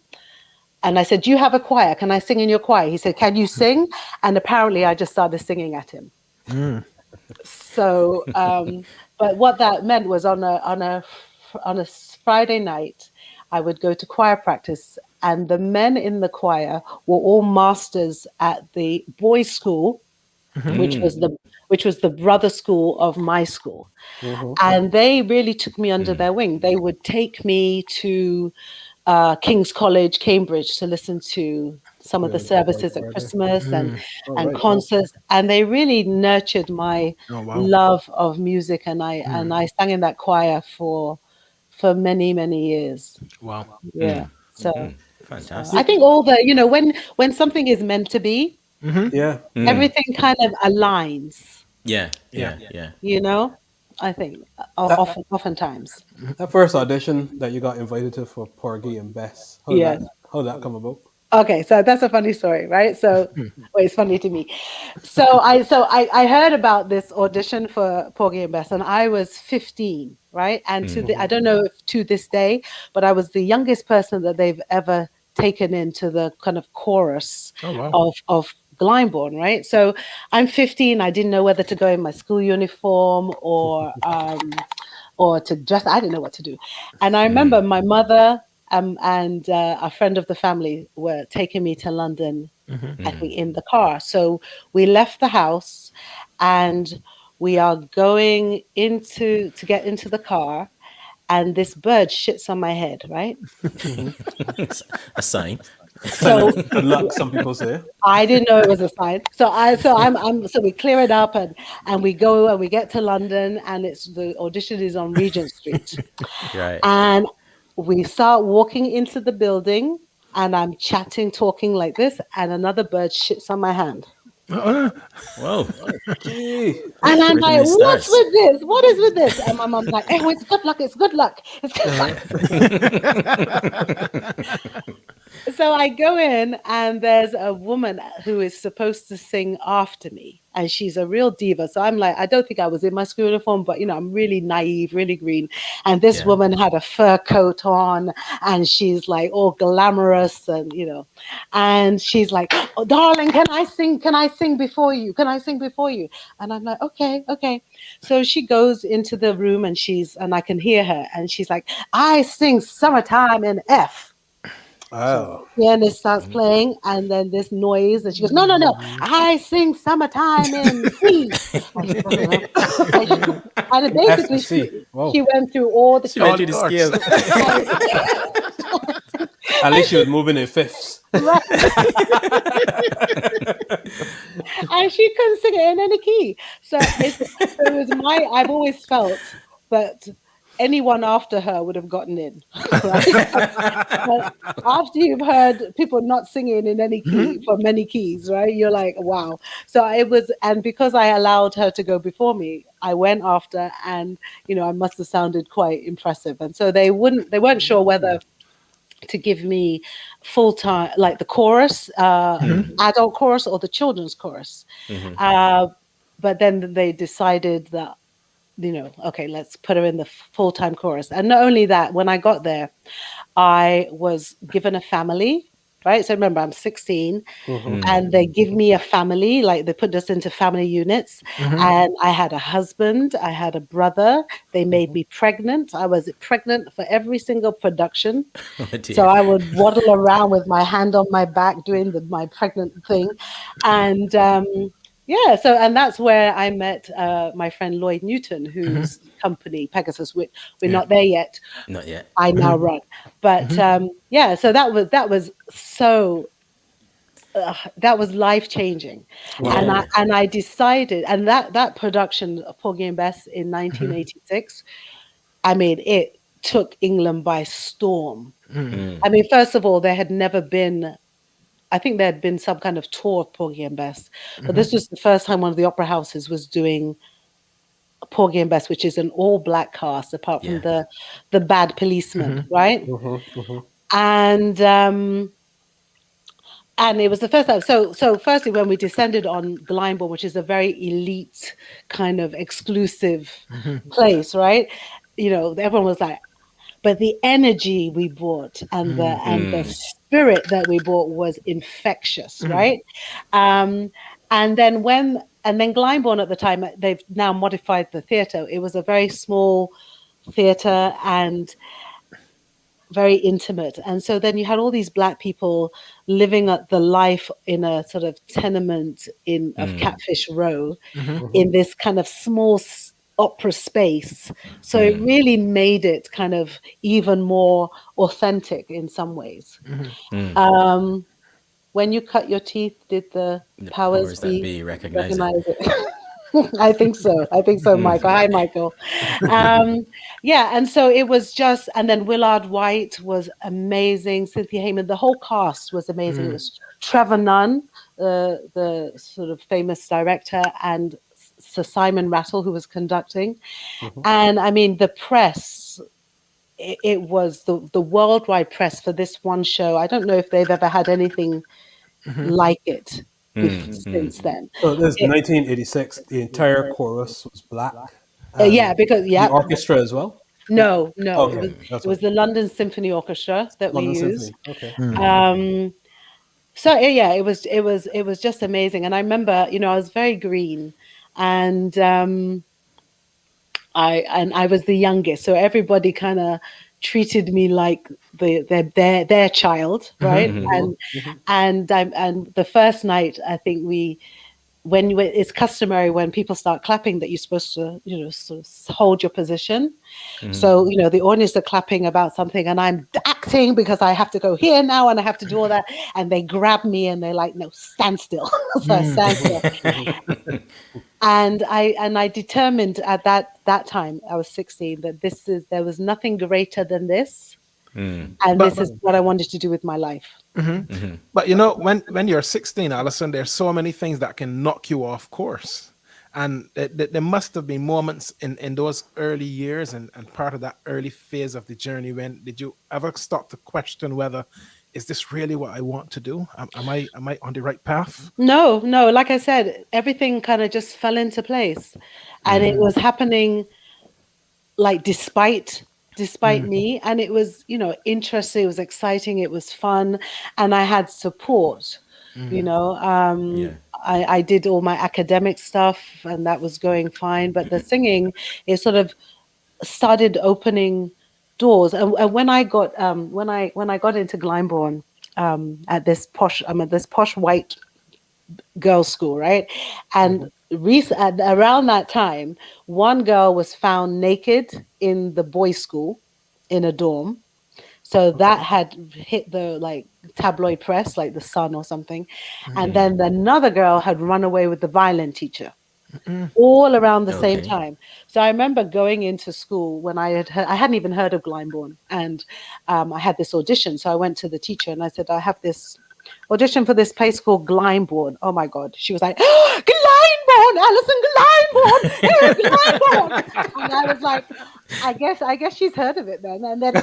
I said, "Do you have a choir? Can I sing in your choir?" He said, "Can you sing?" And apparently I just started singing at him. So, but what that meant was on a Friday night, I would go to choir practice, and the men in the choir were all masters at the boys' school, which was the brother school of my school, and they really took me under their wing. They would take me to King's College, Cambridge, to listen to some of the services at Christmas and concerts, and they really nurtured my love of music, and I sang in that choir for many years. Wow. Yeah. So Fantastic. I think all when something is meant to be, everything kind of aligns. Yeah. I think oftentimes. that first audition that you got invited to for Porgy and Bess. How did that come about? Okay, so that's a funny story, right? So, well, it's funny to me. So I heard about this audition for Porgy and Bess, and I was 15, right? And I don't know if to this day, but I was the youngest person that they've ever taken into the kind of chorus of Gleimer, right? So I'm 15. I didn't know whether to go in my school uniform or to dress. I didn't know what to do. And I remember my mother and a friend of the family were taking me to London, I think, in the car. So we left the house and we are going to get into the car, and this bird shits on my head, right? A sign. So Good luck, some people say. I didn't know it was a sign. So we clear it up and we go and we get to London, and the audition is on Regent Street. Right. And we start walking into the building, and I'm talking like this, and another bird shits on my hand. Whoa. Gee. And I'm like, Originally what's starts. with this? What is with this? And my mom's like, oh, it's good luck. It's good luck. It's good luck. So I go in, and there's a woman who is supposed to sing after me, and she's a real diva. So I'm like, I don't think I was in my school uniform, but I'm really naive, really green. And this woman had a fur coat on, and she's like all glamorous, and and she's like, "Oh, darling, can I sing? Can I sing before you? Can I sing before you?" And I'm like, okay. So she goes into the room, and I can hear her, and she's like, "I sing Summertime in F." Oh. Pianist starts playing, and then this noise, and she goes, no, I sing Summertime in C. And basically she went through all the scales. At least she was moving in fifths. Right. And she couldn't sing it in any key. So it was I've always felt that anyone after her would have gotten in. Right? But after you've heard people not singing in any key for many keys, right? You're like, wow. So it was, and because I allowed her to go before me, I went after, and I must have sounded quite impressive. And so they weren't sure whether to give me full time, like the chorus, adult chorus, or the children's chorus. But then they decided that, okay, let's put her in the full-time chorus. And not only that, when I got there, I was given a family, right? So remember, I'm 16, and they give me a family, like they put us into family units. And I had a husband, I had a brother. They made me pregnant. I was pregnant for every single production. So I would waddle around with my hand on my back doing my pregnant thing. And and that's where I met my friend Lloyd Newton, whose company Pegasus. We're not there yet. Not yet. I now run, but so that was so that was life changing, and I decided, and that production of Porgy and Bess in 1986, I mean, it took England by storm. I mean, first of all, there had never been. I think there had been some kind of tour of Porgy and Bess, but this was the first time one of the opera houses was doing Porgy and Bess, which is an all-black cast, apart from the bad policeman, right? And it was the first time. So firstly, when we descended on Gleimer, which is a very elite kind of exclusive place, right? Everyone was like, but the energy we brought and the spirit that we brought was infectious, right? And then Glyndebourne at the time, they've now modified the theatre. It was a very small theatre and very intimate. And so then you had all these Black people living at the life in a sort of tenement of Catfish Row in this kind of small opera space. So it really made it kind of even more authentic in some ways. When you cut your teeth, did the powers be recognize it? I think so, Michael. Hi, Michael. And so it was just, and then Willard White was amazing. Cynthia Hayman, the whole cast was amazing. It was Trevor Nunn, the sort of famous director, and Sir Simon Rattle, who was conducting. And I mean, the press, it was the worldwide press for this one show. I don't know if they've ever had anything like it since then. So this is 1986. The entire chorus was Black. Because the orchestra as well. No. Okay. It was the London Symphony Orchestra that we used. Okay. So it was just amazing. And I remember, I was very green, and I was the youngest, so everybody kind of treated me like their child, right? And the first night, I think when it's customary when people start clapping that you're supposed to, sort of hold your position. So, the audience are clapping about something, and I'm acting because I have to go here now and I have to do all that. And they grab me and they're like, no, stand still. So I stand still. And I determined at that time, I was 16, that there was nothing greater than this. And this is what I wanted to do with my life. But when you're 16, Alison, there's so many things that can knock you off course. And there must have been moments in those early years and part of that early phase of the journey when did you ever stop to question whether, is this really what I want to do? Am I on the right path? No. Like I said, everything kind of just fell into place. And it was happening like despite me, and it was interesting, it was exciting, it was fun, and I had support. I did all my academic stuff and that was going fine, but the singing, it sort of started opening doors. And when I got into Glyndebourne, at this posh white girls' school, right? And around that time, one girl was found naked in the boys' school in a dorm. So that had hit the tabloid press, like the Sun or something. And then another girl had run away with the violin teacher. all around the same Okay. time. So I remember going into school when I hadn't even heard of Glyndebourne, and I had this audition. So I went to the teacher and I said, I have this audition for this place called Glyndebourne. Oh my God. She was like, oh, Glyndebourne, Alison, Glyndebourne, hey, Glyndebourne. And I was like, I guess she's heard of it then. And then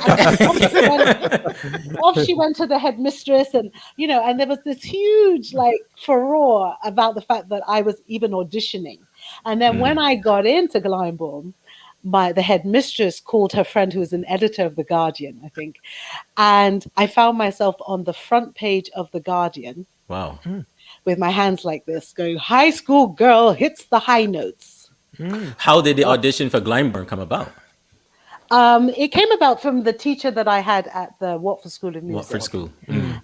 off she went to the headmistress, and and there was this huge like furore about the fact that I was even auditioning. And then when I got into Glyndebourne, the headmistress called her friend who was an editor of The Guardian, I think. And I found myself on the front page of The Guardian. Wow. With my hands like this, going, high school girl hits the high notes. How did the audition for Glyndebourne come about? It came about from the teacher that I had at the Watford School of Music. Watford School.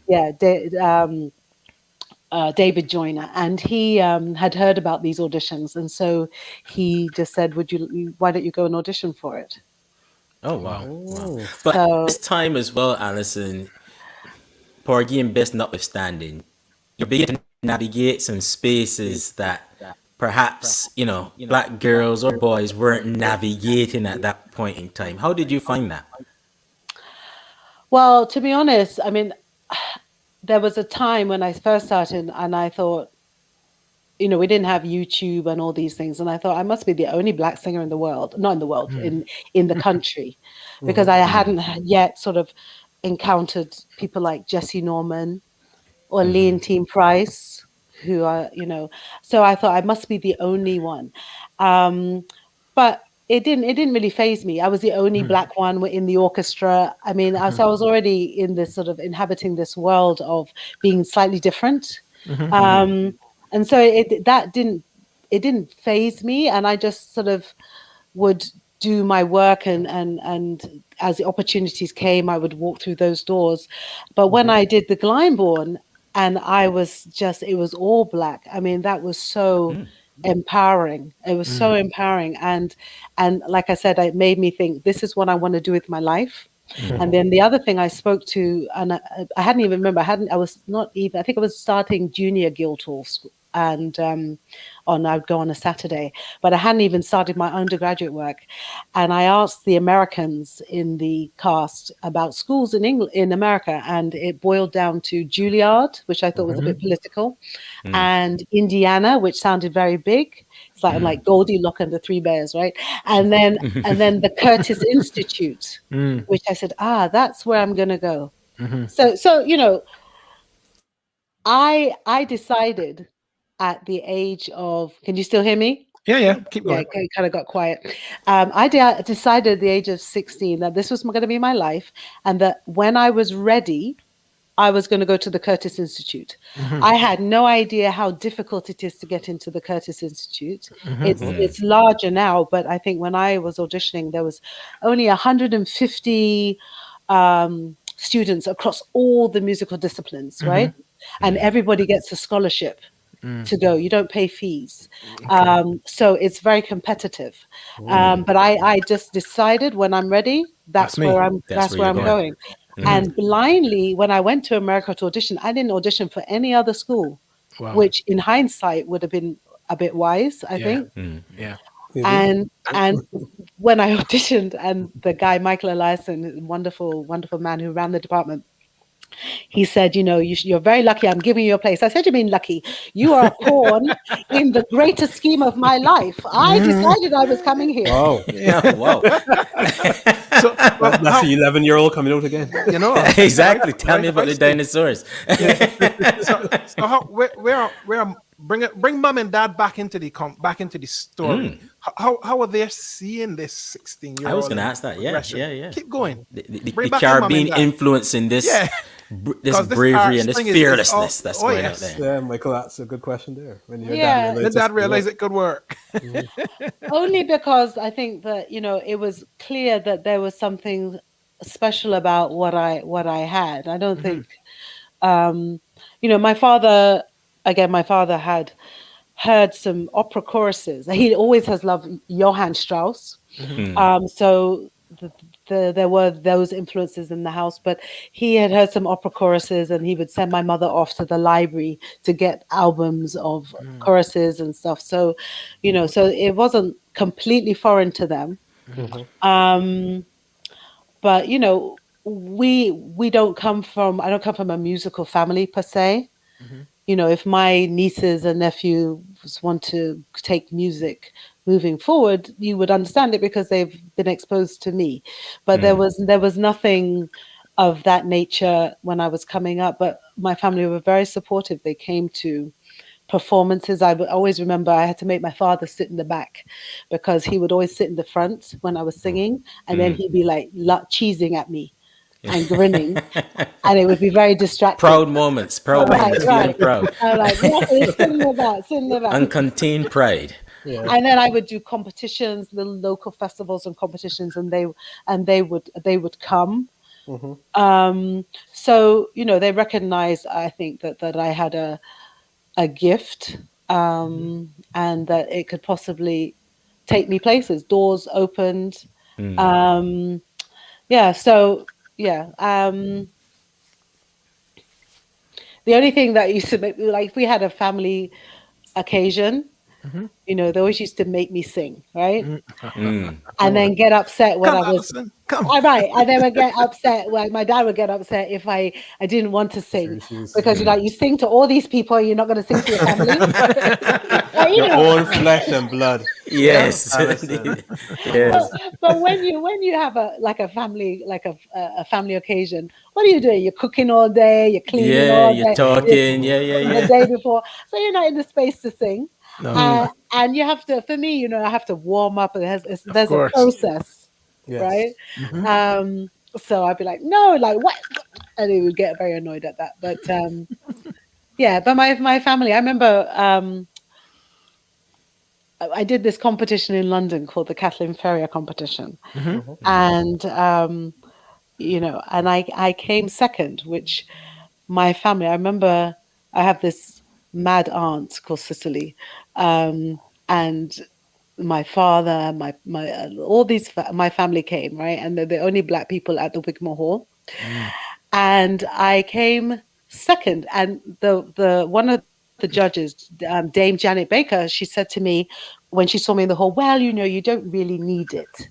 Yeah, David Joyner, and he had heard about these auditions, and so he just said, why don't you go and audition for it? Oh, wow. But this time as well, Alison, Porgy and Bess notwithstanding, you're beginning to navigate some spaces that perhaps, black girls or boys weren't navigating at that point in time. How did you find that? Well, to be honest, I mean, there was a time when I first started and I thought, we didn't have YouTube and all these things. And I thought I must be the only black singer in the world, not in the world, in the country, because I hadn't yet sort of encountered people like Jesse Norman or Leontine Price, who are, so I thought I must be the only one. But it didn't really faze me. I was the only black one in the orchestra. I mean, so I was already in this sort of inhabiting this world of being slightly different. And so it didn't faze me. And I just sort of would do my work and as the opportunities came, I would walk through those doors. But when I did the Glyndebourne and it was all black. I mean, that was so empowering. It was so empowering. And like I said, it made me think, this is what I want to do with my life. And then the other thing I spoke to, and I hadn't even remember, I think I was starting junior Guildhall school, and I'd go on a Saturday, but I hadn't even started my undergraduate work. And I asked the Americans in the cast about schools in America, and it boiled down to Juilliard, which I thought was a bit political, and Indiana, which sounded very big. It's like Goldilocks and the Three Bears, right? And then the Curtis Institute, which I said, that's where I'm going to go. So I decided at the age of, can you still hear me? Yeah, keep going. Yeah, it kind of got quiet. I decided at the age of 16 that this was going to be my life, and that when I was ready, I was going to go to the Curtis Institute. I had no idea how difficult it is to get into the Curtis Institute. It's larger now, but I think when I was auditioning, there was only 150 students across all the musical disciplines, right? And everybody gets a scholarship to go. You don't pay fees. So it's very competitive. But I just decided when I'm ready, that's where I'm going. And blindly, when I went to America to audition, I didn't audition for any other school, which in hindsight would have been a bit wise, I think. And when I auditioned, and the guy, Michael Eliason, wonderful, wonderful man who ran the department, he said, you're very lucky. I'm giving you a place. I said, you mean lucky? You are a pawn in the greater scheme of my life. I decided I was coming here. Wow. Yeah, wow. So that's the 11-year-old coming out again. Exactly. Tell me about the dinosaurs. So how, where bring mom and dad back into the story. How are they seeing this 16-year-old? I was going to ask that. Yeah. Keep going. The Caribbean influence in this, this bravery and this fearlessness that's going out there. Yeah, Michael, that's a good question there. When your dad realized it could work. Only because I think that it was clear that there was something special about what I had. I don't think, my father. Again, my father had heard some opera choruses. He always has loved Johann Strauss. So there were those influences in the house, but he had heard some opera choruses, and he would send my mother off to the library to get albums of choruses and stuff. So, so it wasn't completely foreign to them. But we don't come from, I don't come from a musical family per se. If my nieces and nephews want to take music moving forward, you would understand it because they've been exposed to me. But there was nothing of that nature when I was coming up. But my family were very supportive. They came to performances. I always remember I had to make my father sit in the back because he would always sit in the front when I was singing, and then he'd be like cheesing at me and grinning, and it would be very distracting. Proud moments, feeling proud. I'm like, sit in the back. Uncontained pride. Yeah. And then I would do competitions, little local festivals and competitions, and they would come. So they recognized, I think, that I had a gift, and that it could possibly take me places. Doors opened. The only thing that used to make me, like, if we had a family occasion, they always used to make me sing, right? And then get upset when I was right, and then would get upset. Like my dad would get upset if I didn't want to sing, because you sing to all these people, and you're not going to sing to your family. Your own flesh and blood. Yes. Yes. But when you have a family, like a family occasion, what are you doing? You're cooking all day, you're cleaning all day, you're talking, the day before, so you're not in the space to sing. And you have to, for me, I have to warm up, and there's a process, right? So I'd be like, no, like what? And he would get very annoyed at that. But but my family, I remember I did this competition in London called the Kathleen Ferrier competition, and and I came second, which my family, I remember I have this mad aunt called Cicely, and my father, my all these my family came, right, and they're the only Black people at the Wigmore Hall, and I came second, and the one of the judges, Dame Janet Baker, she said to me when she saw me in the hall, well, you don't really need it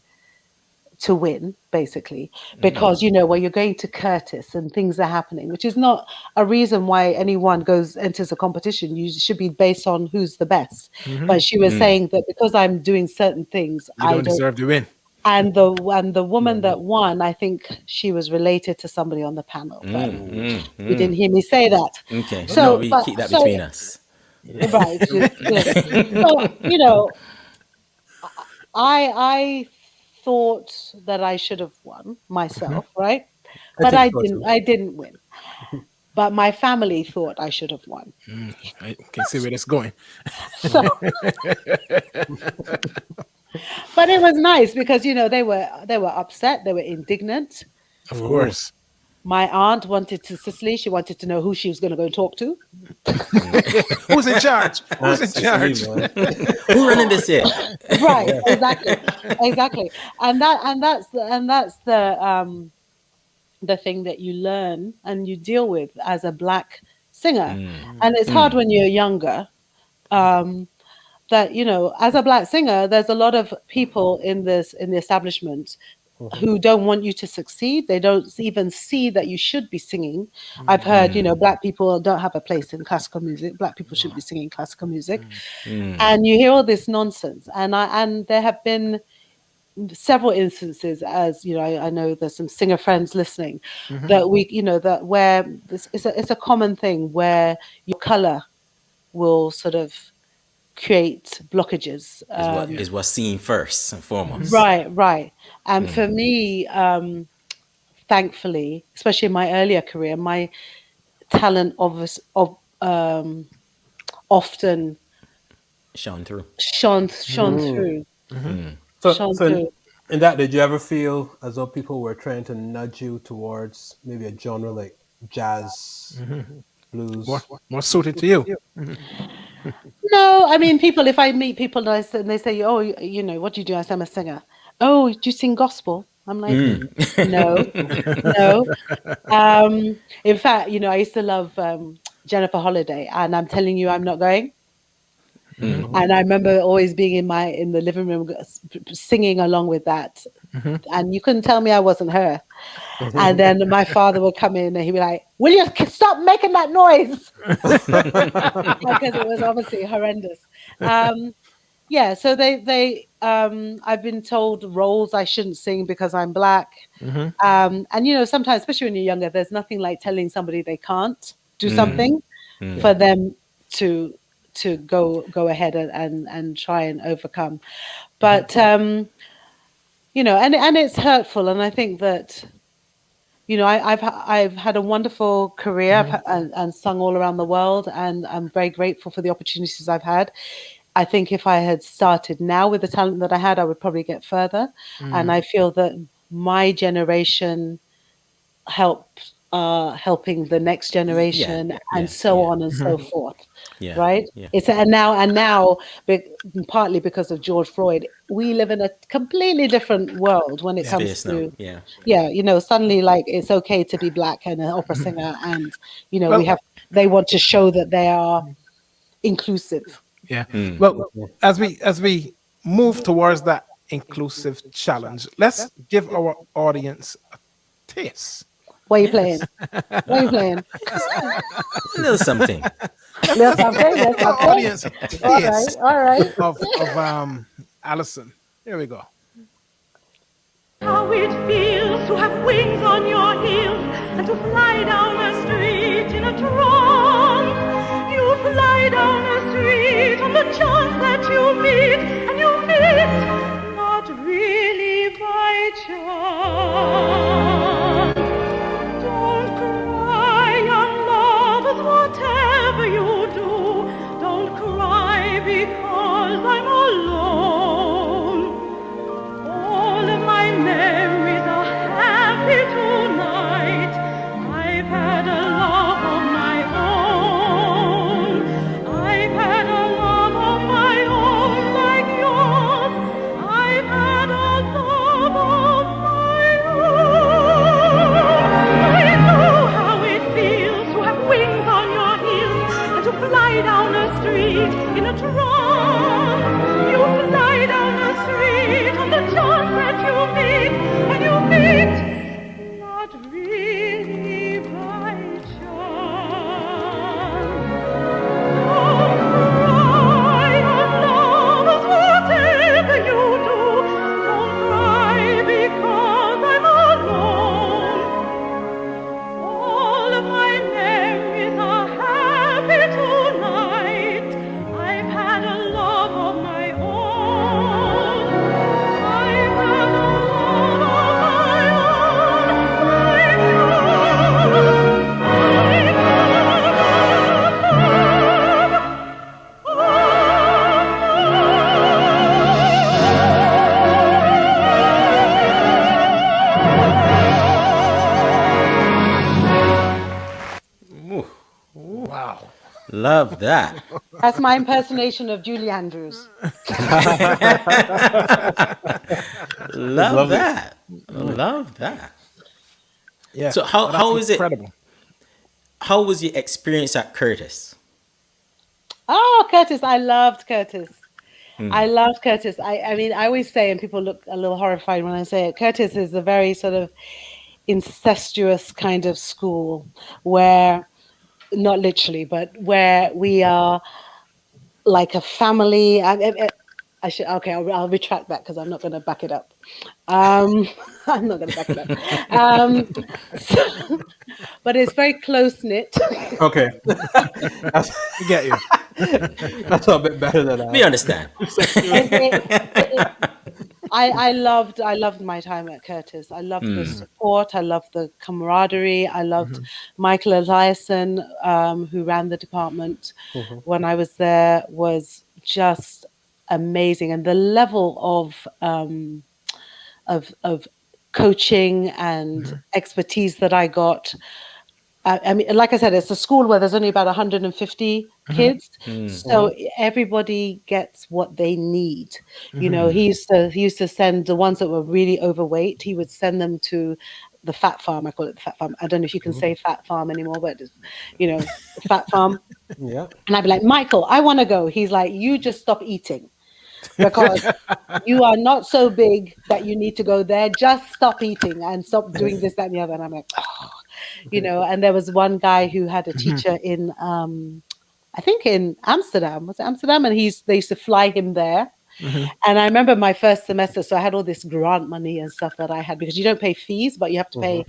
to win, basically, because when you're going to Curtis and things are happening, which is not a reason why anyone enters a competition. You should be based on who's the best. But she was saying that because I'm doing certain things, I don't deserve to win. And the woman that won, I think she was related to somebody on the panel, but you didn't hear me say that. Okay, so we keep that between us. Right. So I thought that I should have won myself, right? But I didn't win. But my family thought I should have won. I can see where that's going. So, but it was nice because they were upset, they were indignant. Of course. My aunt Cicely, she wanted to know who she was going to go and talk to. Who's in charge? Who's in charge? Who running this here? Right, exactly. And that's the thing that you learn and you deal with as a Black singer. And it's hard when you're younger. That as a Black singer, there's a lot of people in the establishment who don't want you to succeed. They don't even see that you should be singing. I've heard Black people don't have a place in classical music. Black people should be singing classical music, and you hear all this nonsense. And there have been several instances, as I know there's some singer friends listening, that that where it's a common thing where your color will sort of create blockages. Is what's seen first and foremost. Right. And for me, thankfully, especially in my earlier career, my talent often shone through. So in that, did you ever feel as though people were trying to nudge you towards maybe a genre like jazz, blues? More suited to you? No, I mean, if I meet people and they say, oh, what do you do? I say, I'm a singer. Oh, do you sing gospel? I'm like, no, no. In fact, I used to love Jennifer Holliday, and I'm telling you, I'm not going. And I remember always being in the living room singing along with that, and you couldn't tell me I wasn't her. And then my father would come in and he'd be like, "Will you stop making that noise?" Because it was obviously horrendous. Yeah, so I've been told roles I shouldn't sing because I'm black. And sometimes, especially when you're younger, there's nothing like telling somebody they can't do something for them to go ahead and try and overcome. But and it's hurtful, and I think that I've had a wonderful career and sung all around the world, and I'm very grateful for the opportunities I've had. I think if I had started now with the talent that I had, I would probably get further. And I feel that my generation helping the next generation and so on and so forth. Yeah, Right. yeah. It's and now partly because of George Floyd, we live in a completely different world when it comes Space to now. suddenly like it's okay to be black and an opera singer, and Well, they want to show that they are inclusive. yeah. Well, as we move towards that inclusive challenge, let's give our audience a taste. What are you playing? What are you playing? A little something. Little something, little Our something. audience a taste All right. of Alison. Here we go. How it feels to have wings on your heels and to fly down a street in a trance. You fly down a street on the chance that you meet, and you meet not really by chance. Don't cry, young lovers, whatever you do. Don't cry because I'm alone. All of my memories are happy tonight. I've had a love of my own. I've had a love of my own like yours. I've had a love of my own. I know how it feels to have wings on your heels and to fly down a street in a trance. You fly down a street on the chance that you meet, and you meet not really by chance. Don't cry, young lovers, whatever you do. Don't cry because I'm alone. All of my memories are happy tonight. I've had a love of my own. I've had a love of my own. I've Wow. Love that. That's my impersonation of Julie Andrews. Love that. Love that. Yeah. So That's how is it? incredible. How was your experience at Curtis? Oh, Curtis. I loved Curtis. I loved Curtis. I mean, I always say, and people look a little horrified when I say it, Curtis is a very sort of incestuous kind of school where, not literally, but where we are like a family. I should, okay, I'll retract that because I'm not going to back it up. I'm not going to back it up. But it's very close knit. Okay. We get you. That's a bit better than that. We understand. I loved my time at Curtis. I loved the support. I loved the camaraderie. I loved Michael Eliason, who ran the department when I was there, was just amazing. And the level of coaching and expertise that I got, I mean, like I said, it's a school where there's only about 150 kids, so everybody gets what they need. You know, he used to send the ones that were really overweight. He would send them to the fat farm. I call it the fat farm. I don't know if you can say fat farm anymore, but you know, the fat farm. Yeah. And I'd be like, Michael, I want to go. He's like, you just stop eating because you are not so big that you need to go there. Just stop eating and stop doing this, that, and the other. And I'm like, oh, you know. And there was one guy who had a teacher in, I think in Amsterdam. Was it Amsterdam? And they used to fly him there. And I remember my first semester, so I had all this grant money and stuff that I had because you don't pay fees, but you have to pay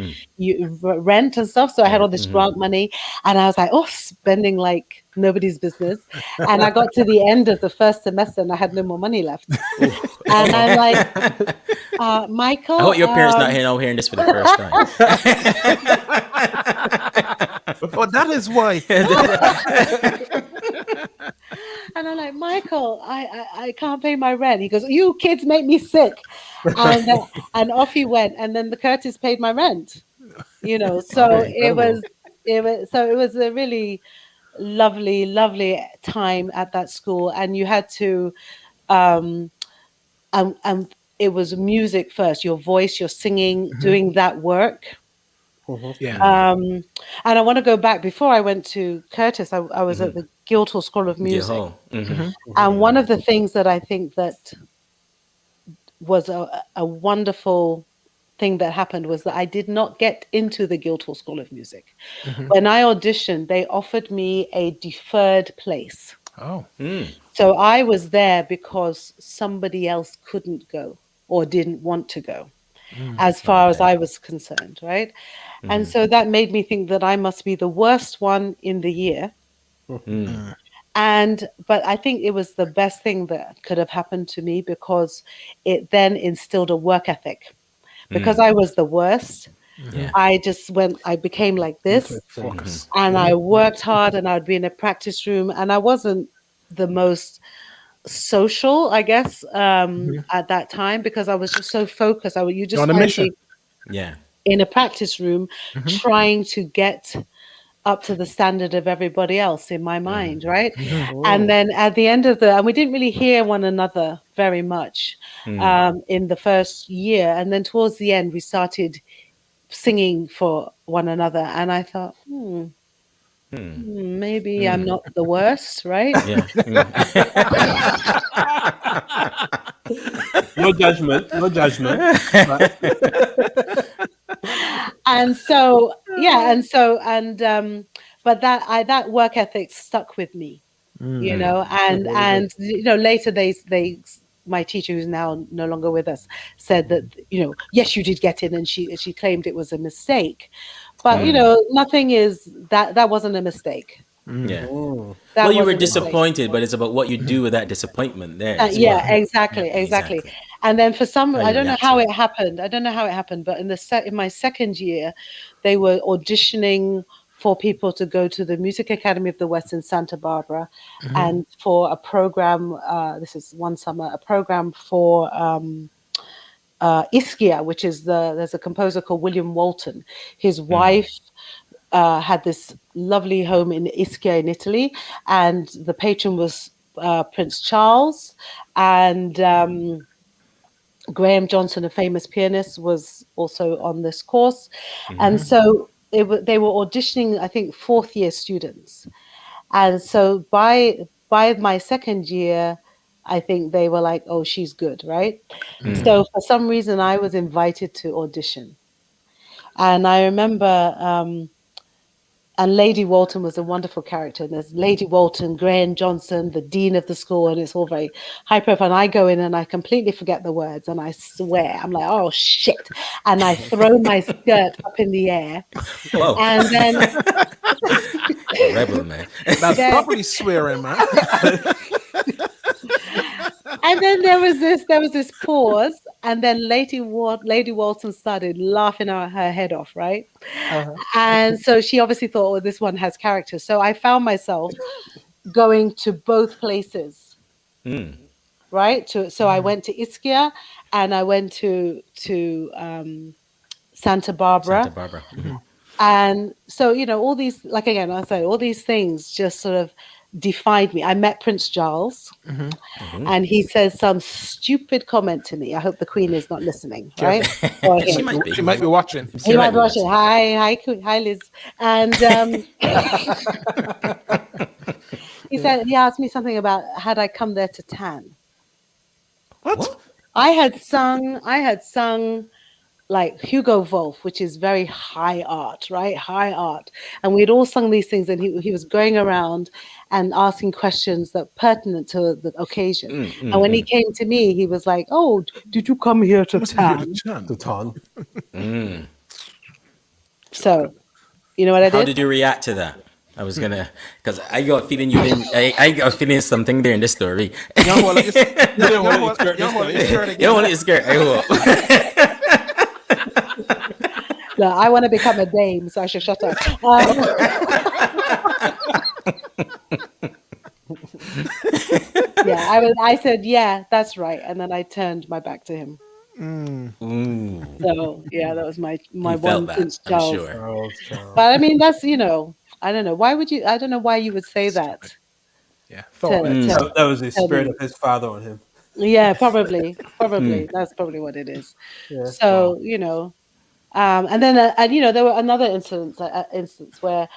rent and stuff. So I had all this grant money, and I was like, oh, spending like nobody's business. And I got to the end of the first semester, and I had no more money left. And I'm like, Michael, I hope your parents not hearing this for the first time. Oh, that is why. And I'm like, Michael, I can't pay my rent. He goes, you kids make me sick. And off he went. And then the Curtis paid my rent, you know. So it was a really lovely time at that school. And you had to, and it was music first, your voice, your singing, doing that work. And I want to go back before I went to Curtis. I was at the Guildhall School of Music, and one of the things that I think that was a wonderful thing that happened was that I did not get into the Guildhall School of Music. When I auditioned, they offered me a deferred place. So I was there because somebody else couldn't go or didn't want to go. As far as I was concerned, right? And so that made me think that I must be the worst one in the year. But I think it was the best thing that could have happened to me because it then instilled a work ethic. Because I was the worst, I became like this. And I worked hard, and I'd be in a practice room, and I wasn't the most social, I guess, at that time because I was just so focused. You just on a mission. In a practice room, trying to get up to the standard of everybody else in my mind, right? And then at the end of and we didn't really hear one another very much in the first year, and then towards the end we started singing for one another, and I thought, maybe I'm not the worst, right? No judgment. And so, but that work ethic stuck with me, you know, and you know, later my teacher, who's now no longer with us, said that, you know, yes, you did get in, and she claimed it was a mistake, but you know, nothing is that wasn't a mistake. Well, you were disappointed, but it's about what you do with that disappointment there. Exactly. And then for some, I don't know how it happened, but in my second year, they were auditioning for people to go to the Music Academy of the West in Santa Barbara, and for a program, this is one summer, a program for Ischia, which is there's a composer called William Walton. His wife had this lovely home in Ischia in Italy, and the patron was Prince Charles, and Graham Johnson, a famous pianist, was also on this course. And so they were auditioning, I think, fourth year students. And so by my second year, I think they were like, oh, she's good, right? So for some reason, I was invited to audition. And I remember, and Lady Walton was a wonderful character. And there's Lady Walton, Graham Johnson, the dean of the school, and it's all very high profile. And I go in and I completely forget the words, and I swear, I'm like, oh shit! And I throw my skirt up in the air, and then rebel, man. That's probably swearing, man. And then there was this pause, and then Lady Walton started laughing her head off, right? And so she obviously thought, oh, this one has character. So I found myself going to both places, right? So I went to Ischia, and I went to Santa Barbara. And so, all these, like, again, I say, all these things just sort of defined me. I met Prince Charles, and he says some stupid comment to me. I hope the Queen is not listening, right? Or She him. might be. She might be watching. He might be watching. Hi, hi, Liz. And he asked me something about had I come there to tan. What? I had sung like Hugo Wolf, which is very high art, right? High art. And we'd all sung these things, and he was going around and asking questions that pertinent to the occasion. And when he came to me, he was like, "Oh, did you come here to tan?" The ton. So, you know what I did? How did you react to that? I was gonna, because I got a feeling you didn't. I got a feeling something there in the story. You don't want to You don't want to You don't want it scared. I hope. No, I want to become a dame, so I should shut up. Yeah, I said, yeah, that's right, and then I turned my back to him. So yeah, that was my You one felt that, Prince I'm Charles. sure. But I mean, that's I don't know. Why would you? I don't know why you would say that. Yeah. That was the spirit of his father on him. Yeah, probably. That's probably what it is. Yeah. So and then there were another instance where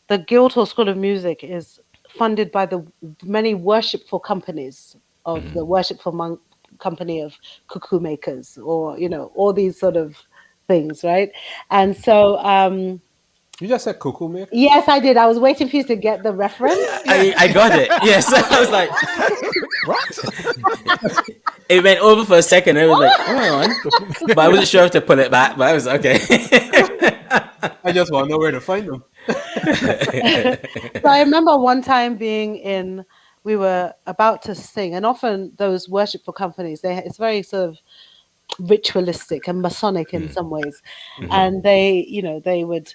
the Guildhall School of Music is funded by the many worshipful companies of the worshipful monk company of cuckoo makers, or all these sort of things, right? And so You just said cuckoo maker? yes, I did. I was waiting for you to get the reference. I got it. Yes, I was like, What? it went over for a second. I was like, hold on, but I wasn't sure if to pull it back. But I was okay. I just want to know where to find them. So I remember one time we were about to sing, and often those worshipful companies, it's very sort of ritualistic and Masonic in some ways, and they would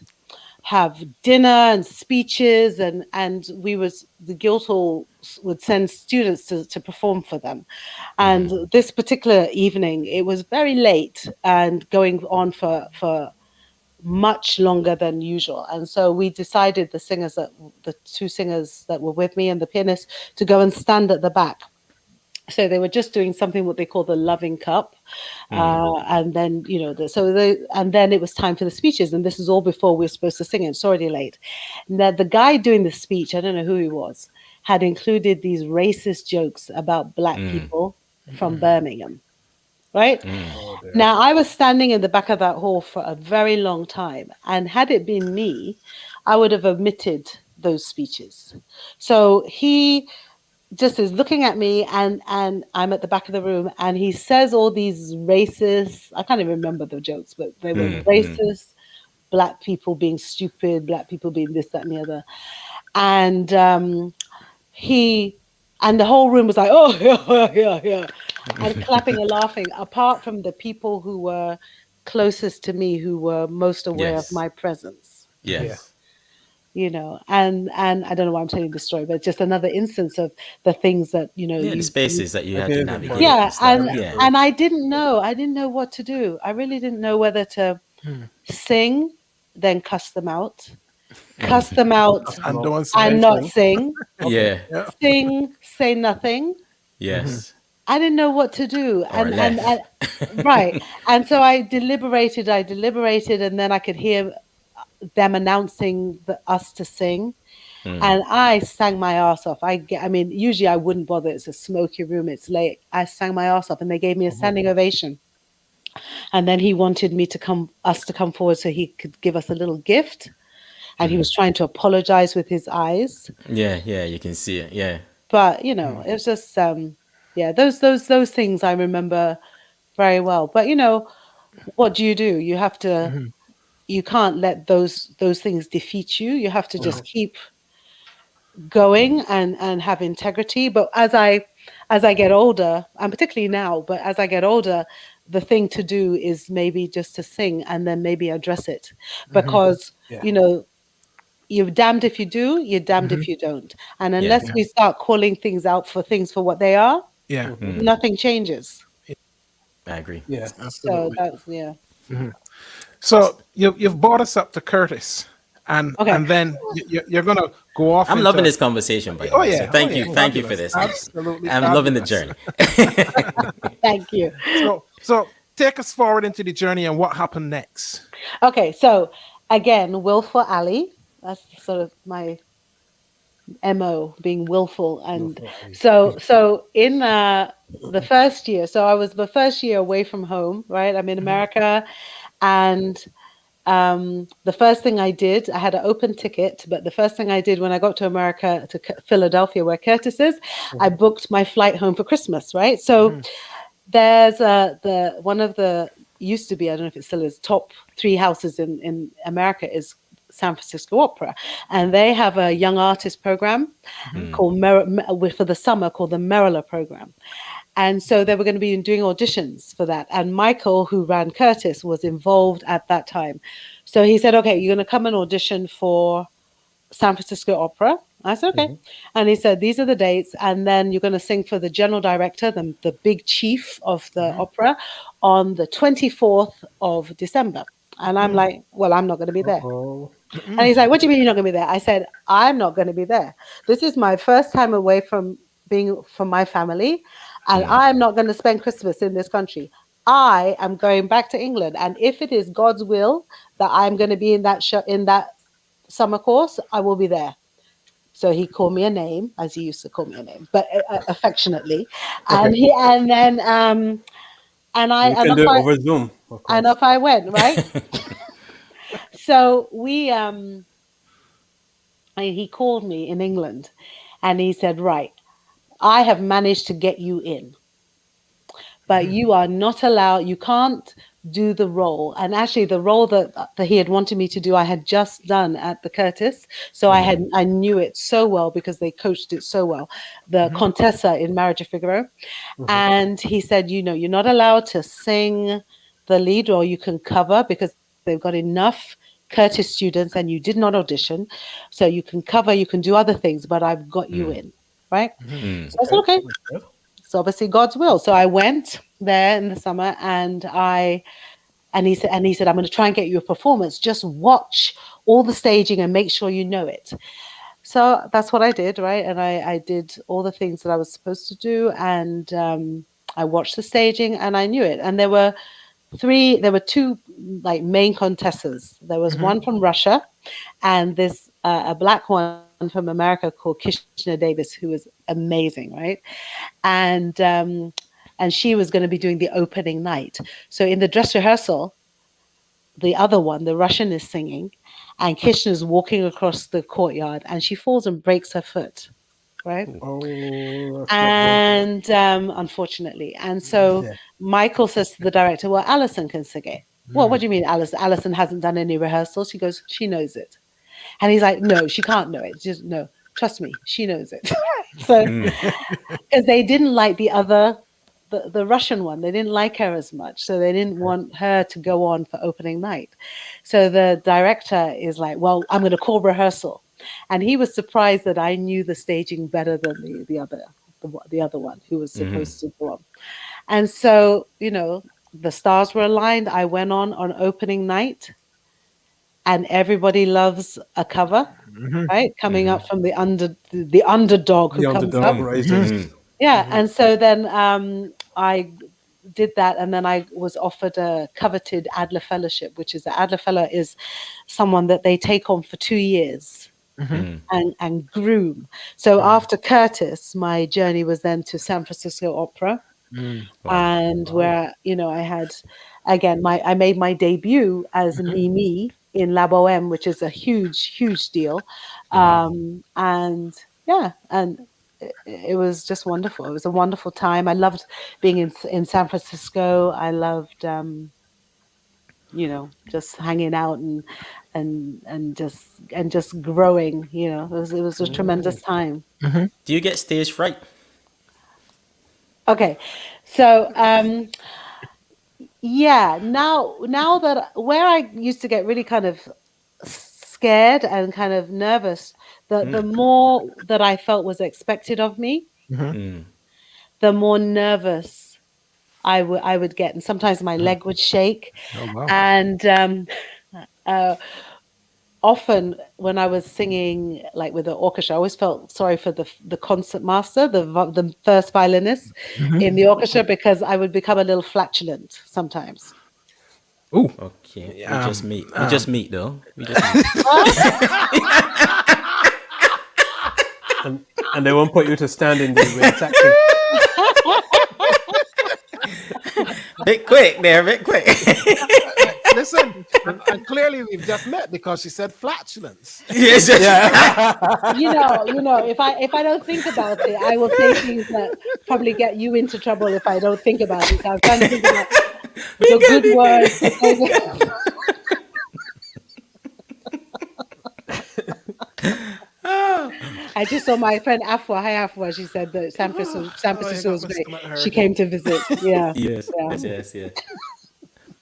have dinner and speeches, and the Guildhall would send students to perform for them. And this particular evening, it was very late and going on for much longer than usual, and so we decided, the two singers that were with me and the pianist, to go and stand at the back. So they were just doing something what they call the loving cup, and then and then it was time for the speeches, and this is all before we were supposed to sing. It's already late. Now the guy doing the speech, I don't know who he was, had included these racist jokes about black people from Birmingham. Right? Now, I was standing in the back of that hall for a very long time, and had it been me, I would have omitted those speeches. So he just is looking at me, and I'm at the back of the room, and he says all these racist, I can't even remember the jokes, but they were racist, black people being stupid, black people being this, that, and the other. And and the whole room was like, oh, yeah, and clapping and laughing, apart from the people who were closest to me, who were most aware of my presence. Yes. And I don't know why I'm telling this story, but it's just another instance of the things that, The spaces that you had to navigate. Yeah, and and I didn't know what to do. I really didn't know whether to sing, then cuss them out, and not sing. Yeah. Sing, say nothing. Yes. I didn't know what to do, and left. right. And so I deliberated, and then I could hear them announcing us to sing, and I sang my ass off. I mean, usually I wouldn't bother. It's a smoky room. It's late. I sang my ass off, and they gave me a standing ovation. And then he wanted us to come forward so he could give us a little gift. And he was trying to apologize with his eyes. Yeah, you can see it. Yeah. But it was just those things I remember very well. But what do? You have to. You can't let those things defeat you. You have to just keep going and have integrity. But as I get older, and particularly now, but as I get older, the thing to do is maybe just to sing and then maybe address it, because you're damned if you do, you're damned if you don't. And unless we start calling things out for what they are, nothing changes. I agree. Yeah. So that's So you've brought us up to Curtis, and then you're gonna go off. I'm loving this conversation, by the way. So thank you for this. Absolutely, I'm loving the journey. Thank you. So take us forward into the journey and what happened next. Okay, so again, willful Ali. That's sort of my MO, being willful. And so in the first year, so I was the first year away from home, right? I'm in America, and the first thing I did, I had an open ticket, but the first thing I did when I got to America, to Philadelphia, where Curtis is, I booked my flight home for Christmas, right? So there's one of the, used to be, I don't know if it still is, top 3 houses in America is San Francisco Opera, and they have a young artist program called for the summer, called the Merilla program. And so they were going to be doing auditions for that. And Michael, who ran Curtis, was involved at that time. So he said, okay, you're going to come and audition for San Francisco Opera. I said, okay. And he said, these are the dates. And then you're going to sing for the general director, the big chief of the opera, on the 24th of December. And I'm like, well, I'm not going to be there. And he's like, what do you mean you're not going to be there? I said, I'm not going to be there. This is my first time away from my family. And I'm not going to spend Christmas in this country. I am going back to England. And if it is God's will that I'm going to be in that show, in that summer course, I will be there. So he called me a name, as he used to call me a name, but affectionately. And over Zoom. And off I went, right? So he called me in England, and he said, right, I have managed to get you in, but you are not allowed, you can't do the role. And actually the role that he had wanted me to do, I had just done at the Curtis. So I knew it so well because they coached it so well. The Contessa in Marriage of Figaro. And he said, you're not allowed to sing the lead role. You can cover because they've got enough Curtis students and you did not audition. So you can cover, you can do other things, but I've got you in. Right? So I said, okay. It's obviously God's will. So I went there in the summer, and he said, I'm going to try and get you a performance. Just watch all the staging and make sure you know it. So that's what I did, right? And I did all the things that I was supposed to do, and I watched the staging, and I knew it. And there were 2 like main contestants. There was one from Russia, and this a black one from America called Kishna Davis, who was amazing, right? And she was going to be doing the opening night. So in the dress rehearsal, the other one, the Russian, is singing, and Kishna is walking across the courtyard, and she falls and breaks her foot, right? And unfortunately, and so Michael says to the director, well, Alison can sing it. Well, what do you mean, Alison? Alison hasn't done any rehearsals. She goes, she knows it. And he's like, no, she can't know it. Just no, trust me, she knows it. So, because they didn't like the Russian one, they didn't like her as much, so they didn't want her to go on for opening night. So the director is like, well, I'm going to call rehearsal, and he was surprised that I knew the staging better than the other one who was supposed to go on. And so, the stars were aligned. I went on opening night. And everybody loves a cover, right? Coming up from the underdog who comes up. Right? Yeah, and so then I did that, and then I was offered a coveted Adler Fellowship, which is the Adler Fellow is someone that they take on for 2 years and groom. So after Curtis, my journey was then to San Francisco Opera, where I had I made my debut as Mimi in La Boheme, which is a huge deal. And it was just wonderful. It was a wonderful time. I loved being in San Francisco. I loved, just hanging out and just growing. It was a tremendous time. Do you get stage fright? Okay, so now that where I used to get really kind of scared and kind of nervous, the more that I felt was expected of me, the more nervous I would get, and sometimes my leg would shake. Oh, wow. And often when I was singing like with the orchestra, I always felt sorry for the concert master, the first violinist in the orchestra, because I would become a little flatulent sometimes. Ooh. Okay. We just meet. We just meet though. We just meet. And they won't put you to stand in the acting. Bit quick there, bit quick. Listen, and clearly we've just met because she said flatulence. Yes, yeah. You know, if I don't think about it, I will say things that probably get you into trouble if I don't think about it. So I'm trying to think about the good words. I just saw my friend Afua. Hi, Afua. She said that San Francisco was great. She came to visit. Yeah. Yes. Yeah. Yes.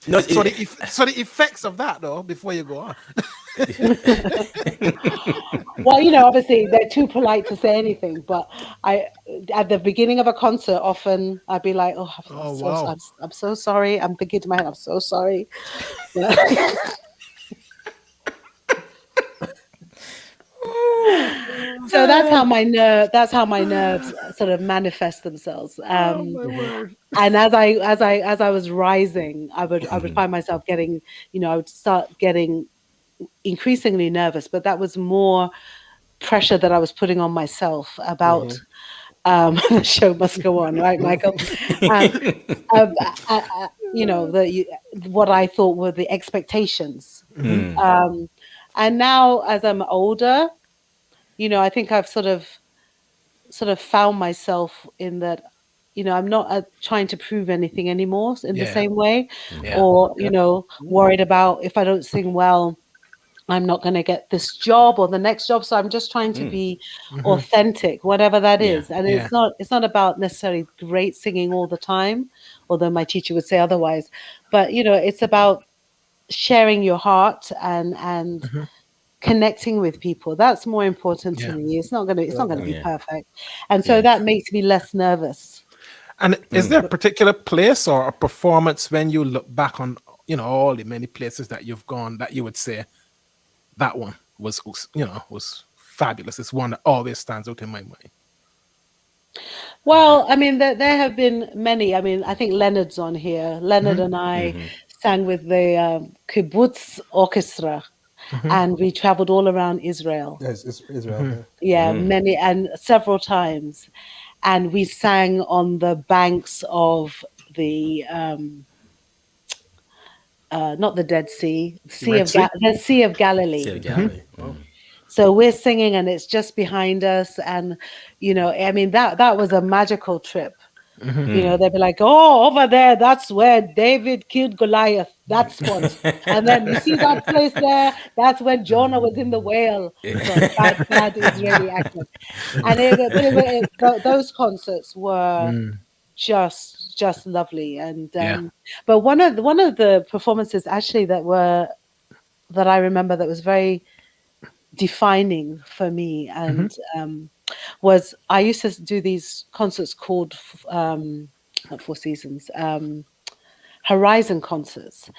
No, So the effects of that, though, before you go on. Well, you know, obviously they're too polite to say anything, but at the beginning of a concert, often I'd be like, "Oh, I'm so sorry." I'm thinking to my head, "I'm so sorry." So that's how my nerves sort of manifest themselves. And as I was rising, I would find myself getting, I would start getting increasingly nervous, but that was more pressure that I was putting on myself about the show must go on, right, Michael? What I thought were the expectations. And now as I'm older, I think I've sort of found myself in that, I'm not trying to prove anything anymore in the same way, or, worried about if I don't sing well, I'm not going to get this job or the next job. So I'm just trying to be authentic, whatever that is. And it's not about necessarily great singing all the time, although my teacher would say otherwise. But, it's about sharing your heart and connecting with people. That's more important to me. It's not going to be perfect. And so that makes me less nervous. And is there a particular place or a performance when you look back on, all the many places that you've gone that you would say that one was fabulous? It's one that always stands out in my mind. Well, I mean, there have been many. I mean, I think Leonard's on here. Leonard and I sang with the Kibbutz Orchestra. And we traveled all around Israel. Yes, it's Israel. Many and several times. And we sang on the banks of the not the Dead Sea, the Sea of Galilee. Sea of Galilee. So we're singing and it's just behind us. And, I mean, that was a magical trip. They'd be like, "Oh, over there, that's where David killed Goliath. That spot." And then you see that place there, that's where Jonah was in the whale. So bad Israeli accent. And those concerts were just lovely. And but one of the performances actually that I remember that was very defining for me and was I used to do these concerts called not Four Seasons, Horizon concerts,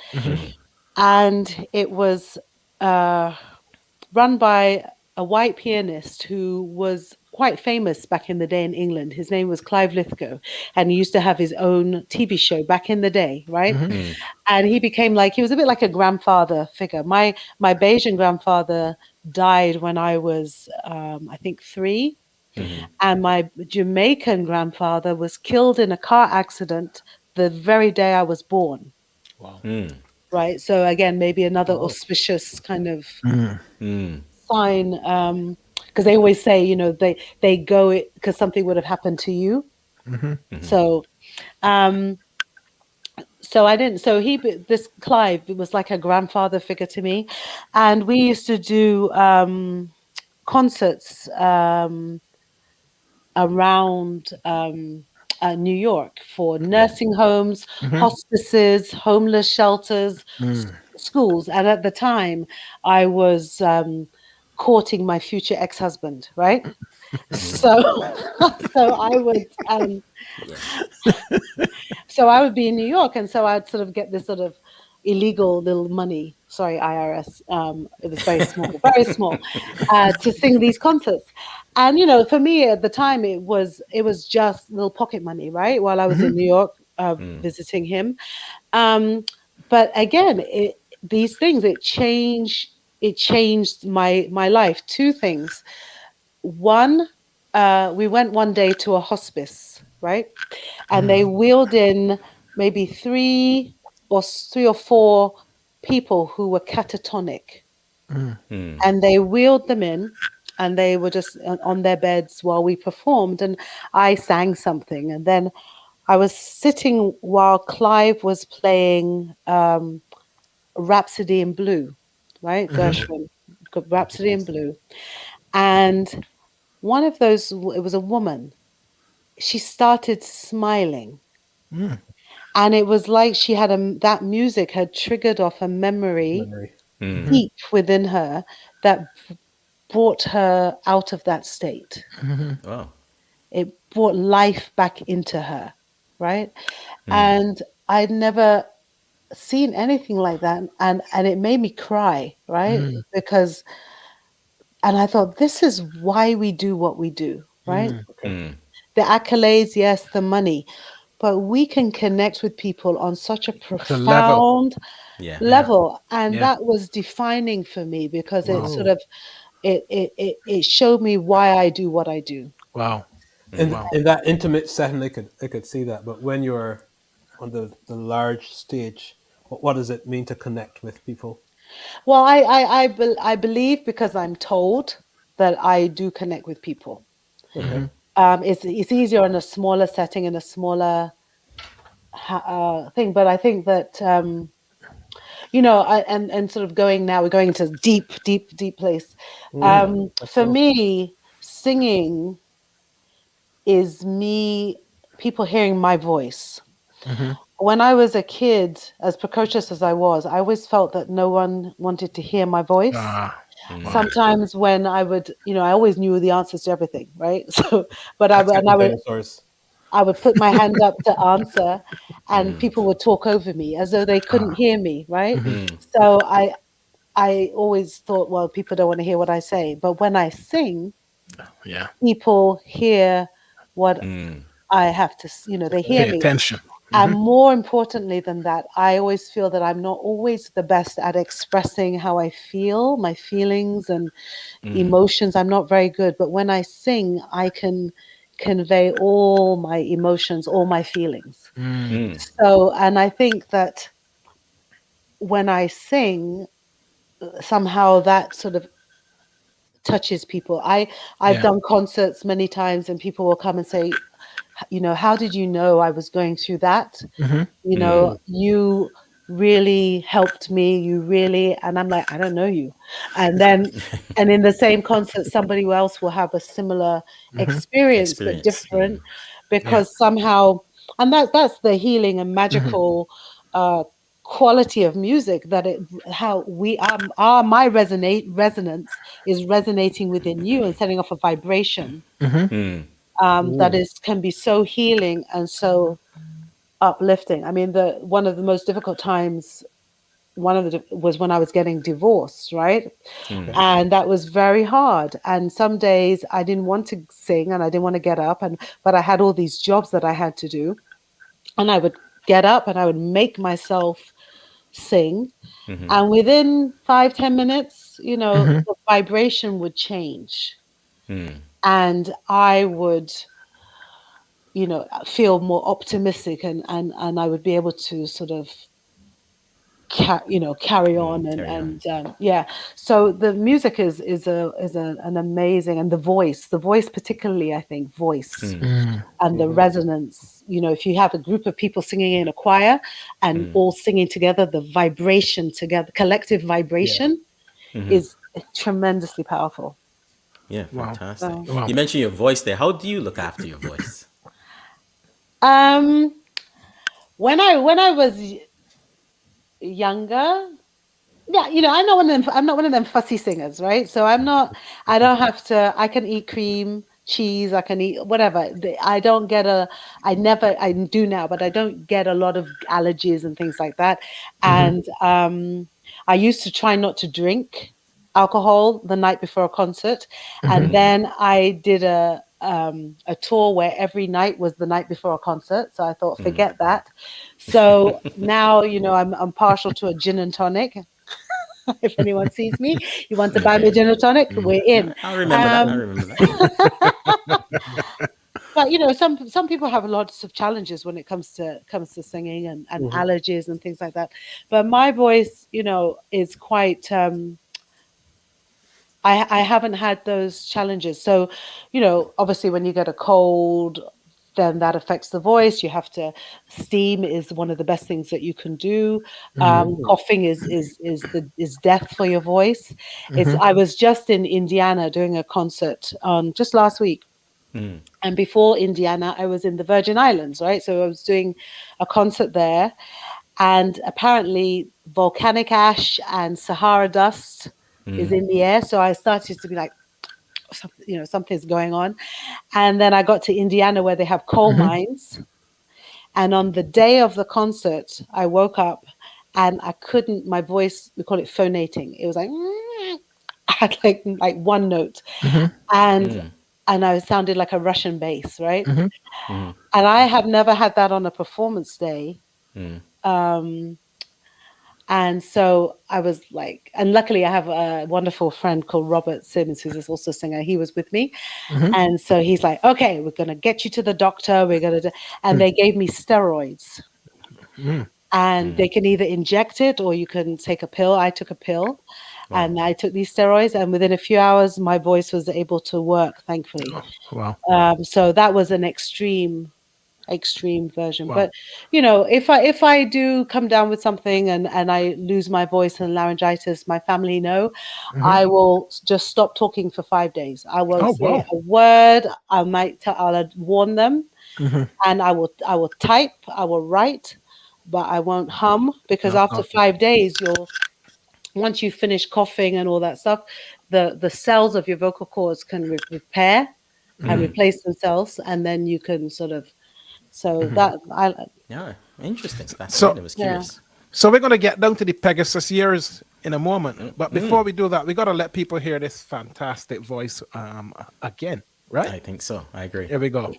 and it was run by a white pianist who was quite famous back in the day in England. His name was Clive Lithgow, and he used to have his own TV show back in the day, right? And he became he was a bit like a grandfather figure. My Bayesian grandfather died when I was, I think, 3. And my Jamaican grandfather was killed in a car accident the very day I was born. Wow. Right. So again, maybe another auspicious kind of sign, because they always say, they go because something would have happened to you. So, this Clive was like a grandfather figure to me, and we used to do concerts around New York for nursing homes, hospices, homeless shelters, schools. And at the time, I was courting my future ex-husband, right? So I would. So I would be in New York, and so I'd sort of get this sort of illegal little money. Sorry, IRS. It was very small, very small, to sing these concerts. And for me at the time, it was just little pocket money, right? While I was in New York visiting him. But again, these things it changed my life. Two things. One, we went one day to a hospice, right? And they wheeled in maybe three or four people who were catatonic. And they wheeled them in, and they were just on their beds while we performed. And I sang something. And then I was sitting while Clive was playing Rhapsody in Blue, right? Gershwin, Rhapsody in Blue. And one of those, it was a woman, she started smiling. And it was like she had that music had triggered off a memory deep within her that brought her out of that state. Wow. It brought life back into her, right? And I'd never seen anything like that, and it made me cry, right? Because, and I thought, this is why we do what we do, right? The accolades, yes, the money, but we can connect with people on such a profound level. And that was defining for me, because it sort of it showed me why I do what I do. Wow. In that intimate setting, I could see that. But when you're on the large stage, what does it mean to connect with people? Well, I believe, because I'm told, that I do connect with people. Okay. It's easier in a smaller setting, in a smaller thing, but I think that and sort of we're going into deep place. For me, singing is people hearing my voice. When I was a kid, as precocious as I was, I always felt that no one wanted to hear my voice. Sometimes when I would, I always knew the answers to everything, right? So, but I would put my hand up to answer, and people would talk over me as though they couldn't hear me, right? So I always thought, well, people don't want to hear what I say. But when I sing, people hear what I have to, they hear Pay me. attention. And more importantly than that, I always feel that I'm not always the best at expressing how I feel, my feelings and emotions. I'm not very good. But when I sing, I can convey all my emotions, all my feelings. So, and I think that when I sing, somehow that sort of touches people. I've done concerts many times, and people will come and say, how did you know I was going through that? You really helped me. And I'm like, I don't know you. And then, and in the same concert, somebody else will have a similar experience, but different, because somehow, and that's the healing and magical quality of music, that my resonance is resonating within you and setting off a vibration that can be so healing and so uplifting. I mean, one of the most difficult times, was when I was getting divorced, right? And that was very hard. And some days I didn't want to sing, and I didn't want to get up, but I had all these jobs that I had to do, and I would get up and I would make myself sing, and within 5-10 minutes, the vibration would change, and I would feel more optimistic, and I would be able to sort of carry on, so the music is an amazing, and the voice particularly, I think, voice and the resonance. If you have a group of people singing in a choir and all singing together, the vibration together, collective vibration, is tremendously powerful. Fantastic. Wow. You mentioned your voice there. How do you look after your voice? When I was younger, I'm not one of them fussy singers, right? So I don't have to. I can eat cream, cheese. I can eat whatever. I don't get I do now, but I don't get a lot of allergies and things like that. And I used to try not to drink alcohol the night before a concert. And then I did a tour where every night was the night before a concert. So I thought, forget that. So now, I'm partial to a gin and tonic. If anyone sees me, you want to buy me a gin and tonic, we're in. I remember that. I remember that. But some people have lots of challenges when it comes to singing and allergies and things like that. But my voice, is quite. I haven't had those challenges. So, obviously, when you get a cold, then that affects the voice. You have to steam is one of the best things that you can do. Coughing is death for your voice. I was just in Indiana doing a concert just last week. And before Indiana, I was in the Virgin Islands, right? So I was doing a concert there, and apparently volcanic ash and Sahara dust is in the air. So I started to be like, something's going on. And then I got to Indiana where they have coal mines. And on the day of the concert, I woke up and I couldn't, my voice, we call it phonating. It was like, I had like one note. And I sounded like a Russian bass, right? And I have never had that on a performance day. And so I was like, and luckily I have a wonderful friend called Robert Simmons, who's also a singer. He was with me. And so he's like, okay, we're going to get you to the doctor. We're going to, and they gave me steroids. And they can either inject it or you can take a pill. I took a pill. Wow. And I took these steroids, and within a few hours, my voice was able to work, thankfully. Oh, wow. So that was an extreme version. Wow. But, if I do come down with something and I lose my voice and laryngitis, my family know, I will just stop talking for 5 days. I won't say a word. I'll warn them, and I will type, I will write, but I won't hum, because after 5 days, once you finish coughing and all that stuff, the cells of your vocal cords can repair and replace themselves, and then you can sort of. So that interesting. I was curious. So we're going to get down to the Pegasus years in a moment, but before we do that, we got to let people hear this fantastic voice again, right? I think so. I agree. Here we go.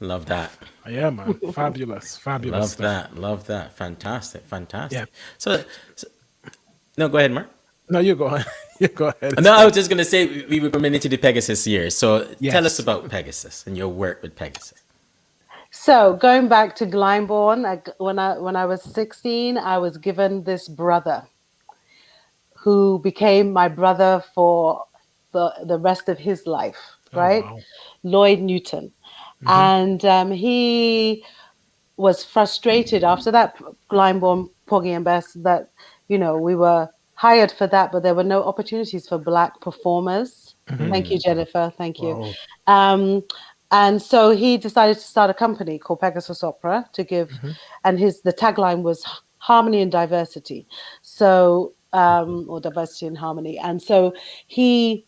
Love that. Yeah, man. Fabulous. Love stuff. Love that. Fantastic. Yeah. So, no, go ahead, Mark. No, you go ahead. You go ahead. No, I was just going to say we were coming into the Pegasus years. So tell us about Pegasus and your work with Pegasus. So going back to Gleimer, when I was 16, I was given this brother who became my brother for the rest of his life, right? Oh, wow. Lloyd Newton. And he was frustrated after that Gleimer, Porgy and Bess, that, we were hired for that, but there were no opportunities for Black performers. Thank you, Jennifer. Thank you. And so he decided to start a company called Pegasus Opera to give, and the tagline was harmony and diversity. So or diversity and harmony. And so he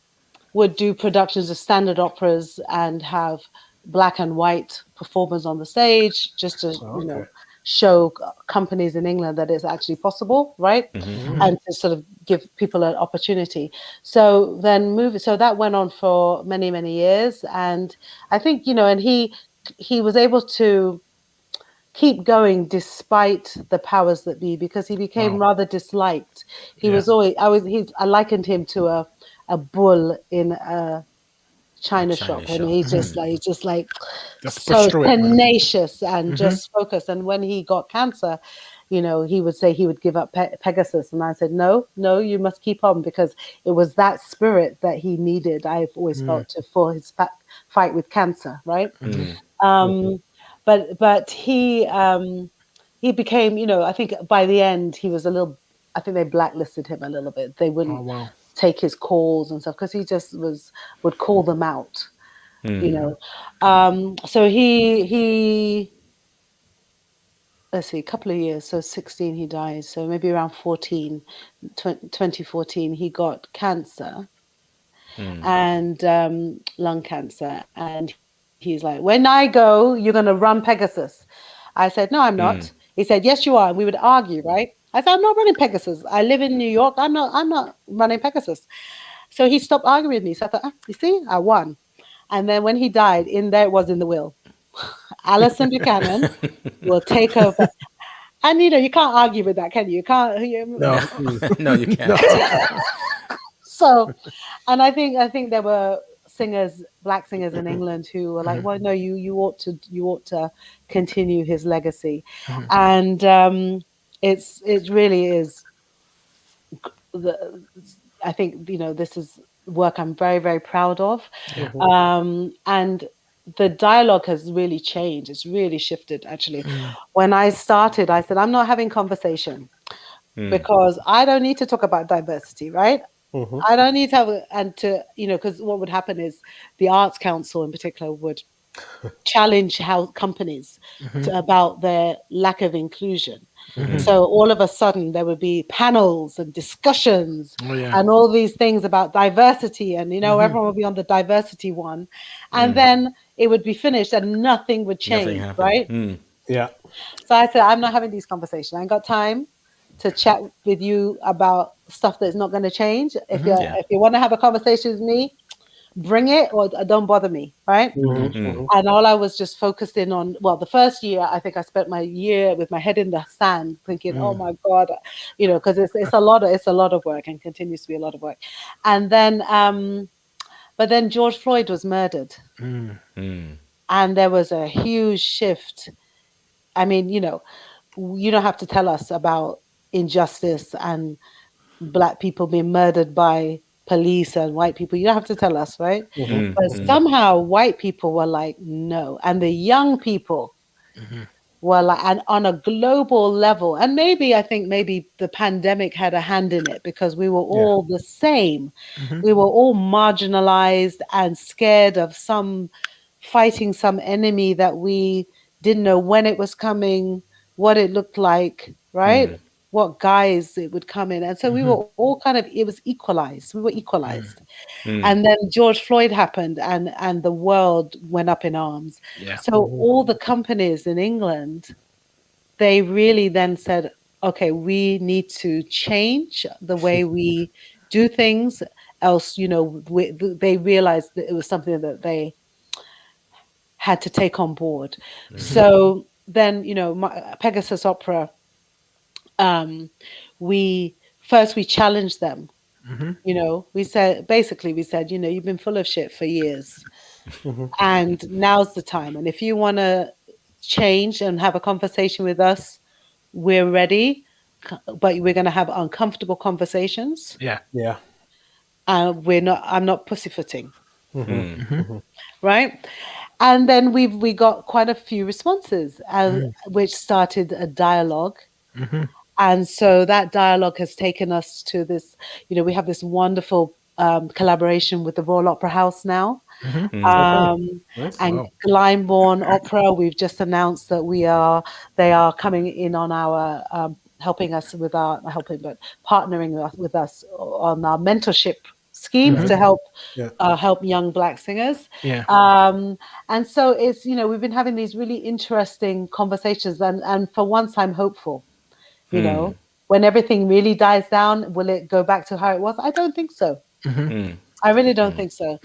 would do productions of standard operas and have black and white performers on the stage just to, show companies in England that it's actually possible, right? And to sort of give people an opportunity. So then so that went on for many, many years. And I think, and he was able to keep going despite the powers that be, because he became rather disliked. He was always, I likened him to a bull in a China shop, and he's just like so tenacious and just focused. And when he got cancer, he would say he would give up Pegasus, and I said, no, you must keep on, because it was that spirit that he needed. I've always felt for his fight with cancer, right? But he became, I think by the end he was I think they blacklisted him a little bit. They wouldn't take his calls and stuff, because he just would call them out, so he let's see, a couple of years, so 16 he died, so maybe around 2014 he got cancer, and lung cancer, and he's like, when I go, you're going to run Pegasus. I said, no, I'm not. He said, yes, you are. And we would argue, right? I said, I'm not running Pegasus. I live in New York. I'm not running Pegasus. So he stopped arguing with me. So I thought, you see, I won. And then when he died, in there it was in the will. Alison Buchanan will take over. And you can't argue with that, can you? You can't. No, you can't. So, and I think there were black singers in England who were like, well, no, you ought to continue his legacy. And it really is. I think this is work I'm very, very proud of, and the dialogue has really changed. It's really shifted, actually. When I started, I said, I'm not having conversation because I don't need to talk about diversity, right? I don't need to have, because what would happen is the Arts Council in particular would challenge companies about their lack of inclusion. So all of a sudden there would be panels and discussions and all these things about diversity, and everyone would be on the diversity one, and then it would be finished and nothing would change, right? Yeah. So I said, I'm not having these conversations. I ain't got time to chat with you about stuff that's not going to change. If you want to have a conversation with me, bring it, or don't bother me, right? And all I was just focused in on, the first year, I think I spent my year with my head in the sand thinking, oh my God, because it's a lot of work, and continues to be a lot of work. And then, but then George Floyd was murdered, and there was a huge shift. I mean, you don't have to tell us about injustice and black people being murdered by police and white people. You don't have to tell us, right? But somehow white people were like, no. And the young people were like, and on a global level, and maybe the pandemic had a hand in it, because we were all the same. We were all marginalized and scared of fighting some enemy that we didn't know when it was coming, what it looked like, right? What guise it would come in. And so we were all it was equalized. We were equalized. And then George Floyd happened, and the world went up in arms. So all the companies in England, they really then said, okay, we need to change the way we do things. Else, they realized that it was something that they had to take on board. So then, Pegasus Opera, we challenged them. We said, you've been full of shit for years, and now's the time. And if you want to change and have a conversation with us, we're ready, but we're going to have uncomfortable conversations. I'm not pussyfooting. Right? And then we got quite a few responses, which started a dialogue. And so that dialogue has taken us to this, we have this wonderful collaboration with the Royal Opera House now. And Gleimer Opera, we've just announced that they are coming in on our helping us with our partnering with us on our mentorship schemes to help help young Black singers. Yeah. And so it's, we've been having these really interesting conversations, and for once I'm hopeful. When everything really dies down, will it go back to how it was? I don't think so. I really don't think so.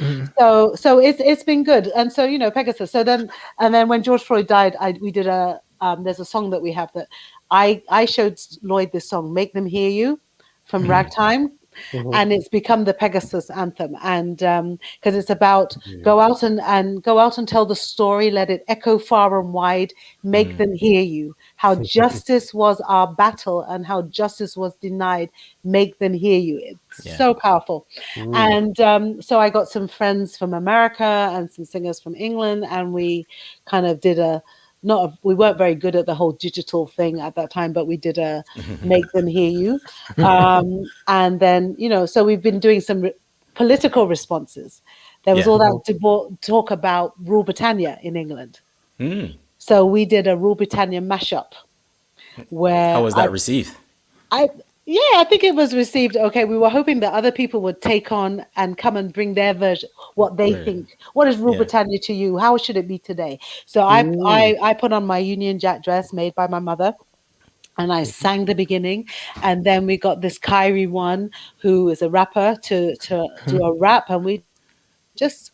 So it's been good. And so, Pegasus. So then, and then when George Floyd died, we did there's a song that we have that I showed Lloyd this song, Make Them Hear You, from Ragtime. And it's become the Pegasus anthem, and because it's about go out and tell the story, let it echo far and wide, make them hear you. How justice was our battle and how justice was denied. Make them hear you. It's so powerful. And so I got some friends from America and some singers from England, and we kind of did we weren't very good at the whole digital thing at that time, but we did make them hear you. And then, so we've been doing some political responses. There was all that talk about Rule Britannia in England. So we did a Rule Britannia mashup. Where how was that received? I think it was received okay. We were hoping that other people would take on and come and bring their version, what they think. What is Rule Britannia to you? How should it be today? So I put on my Union Jack dress made by my mother, and I sang the beginning. And then we got this Kyrie one, who is a rapper, to do a rap, and we just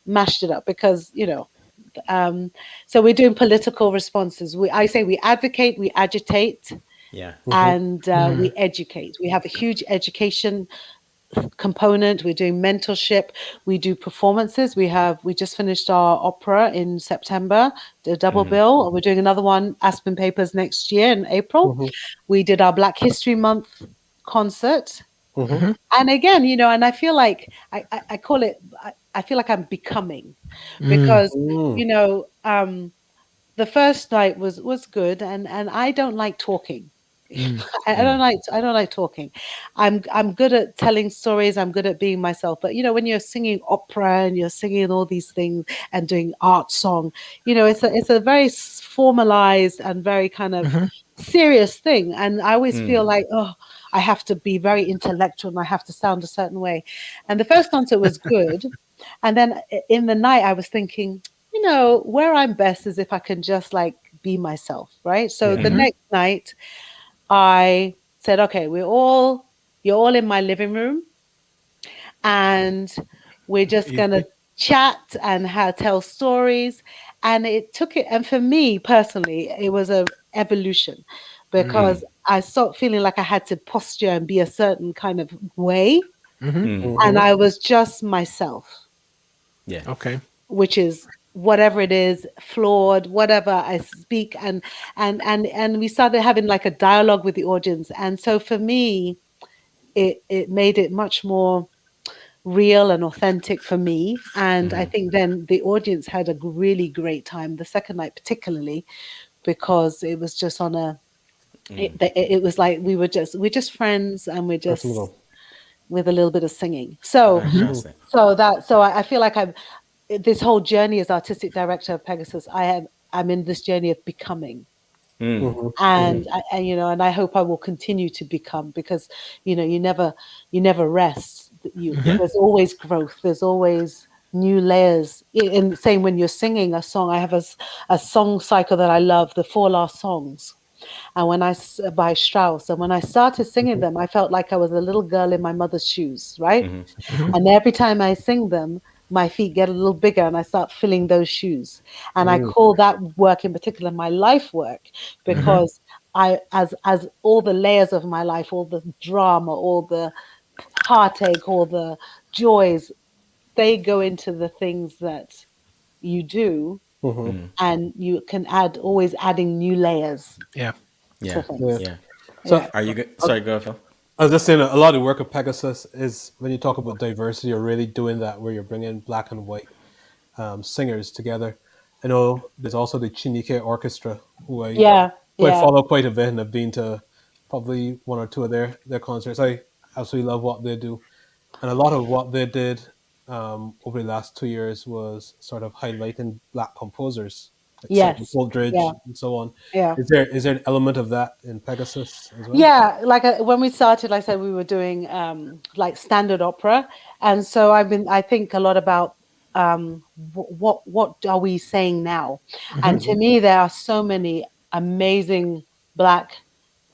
mashed it up because so we're doing political responses. I say we advocate, we agitate. And we educate. We have a huge education component. We're doing mentorship. We do performances. We just finished our opera in September, the double bill. We're doing another one, Aspen Papers, next year in April. We did our Black History Month concert. And again, and I feel like I call it. I feel like I'm becoming, because the first night was good, and I don't like talking. I don't like talking. I'm good at telling stories. I'm good at being myself. But when you're singing opera and you're singing all these things and doing art song, it's a very formalized and very kind of serious thing. And I always feel like, I have to be very intellectual and I have to sound a certain way. And the first concert was good, and then in the night I was thinking, where I'm best is if I can just like be myself, right? So the next night, I said, okay, you're all in my living room, and we're just going to chat and tell stories. And it took it. And for me personally, it was an evolution, because I stopped feeling like I had to posture and be a certain kind of way. And I was just myself. Yeah. Okay. Which is whatever it is, flawed, whatever I speak, and we started having like a dialogue with the audience. And so for me, it made it much more real and authentic for me. And I think then the audience had a really great time the second night, particularly because it was just on it was like we're just friends, and we're just with a little bit of singing. So I feel like this whole journey as artistic director of Pegasus, I'm in this journey of becoming. And I hope I will continue to become, because you never rest. There's always growth. There's always new layers. In the same when you're singing a song, I have a song cycle that I love, the 4 last songs, and by Strauss. And when I started singing them, I felt like I was a little girl in my mother's shoes, right? And every time I sing them, my feet get a little bigger and I start filling those shoes. And I call that work in particular my life work, because as all the layers of my life, all the drama, all the heartache, all the joys, they go into the things that you do, and you can always adding new layers. Yeah. So are you good? Sorry, go Phil. I was just saying, a lot of the work of Pegasus is, when you talk about diversity, you're really doing that, where you're bringing black and white singers together. I know there's also the Chinike Orchestra, who I follow quite a bit, and have been to probably 1 or 2 of their concerts. I absolutely love what they do. And a lot of what they did over the last 2 years was sort of highlighting black composers Simon Yes. Coleridge, Yeah. and so on. Yeah. Is there an element of that in Pegasus as well? Yeah, like when we started, like I said, we were doing like standard opera, and so I think a lot about what are we saying now, and to me there are so many amazing Black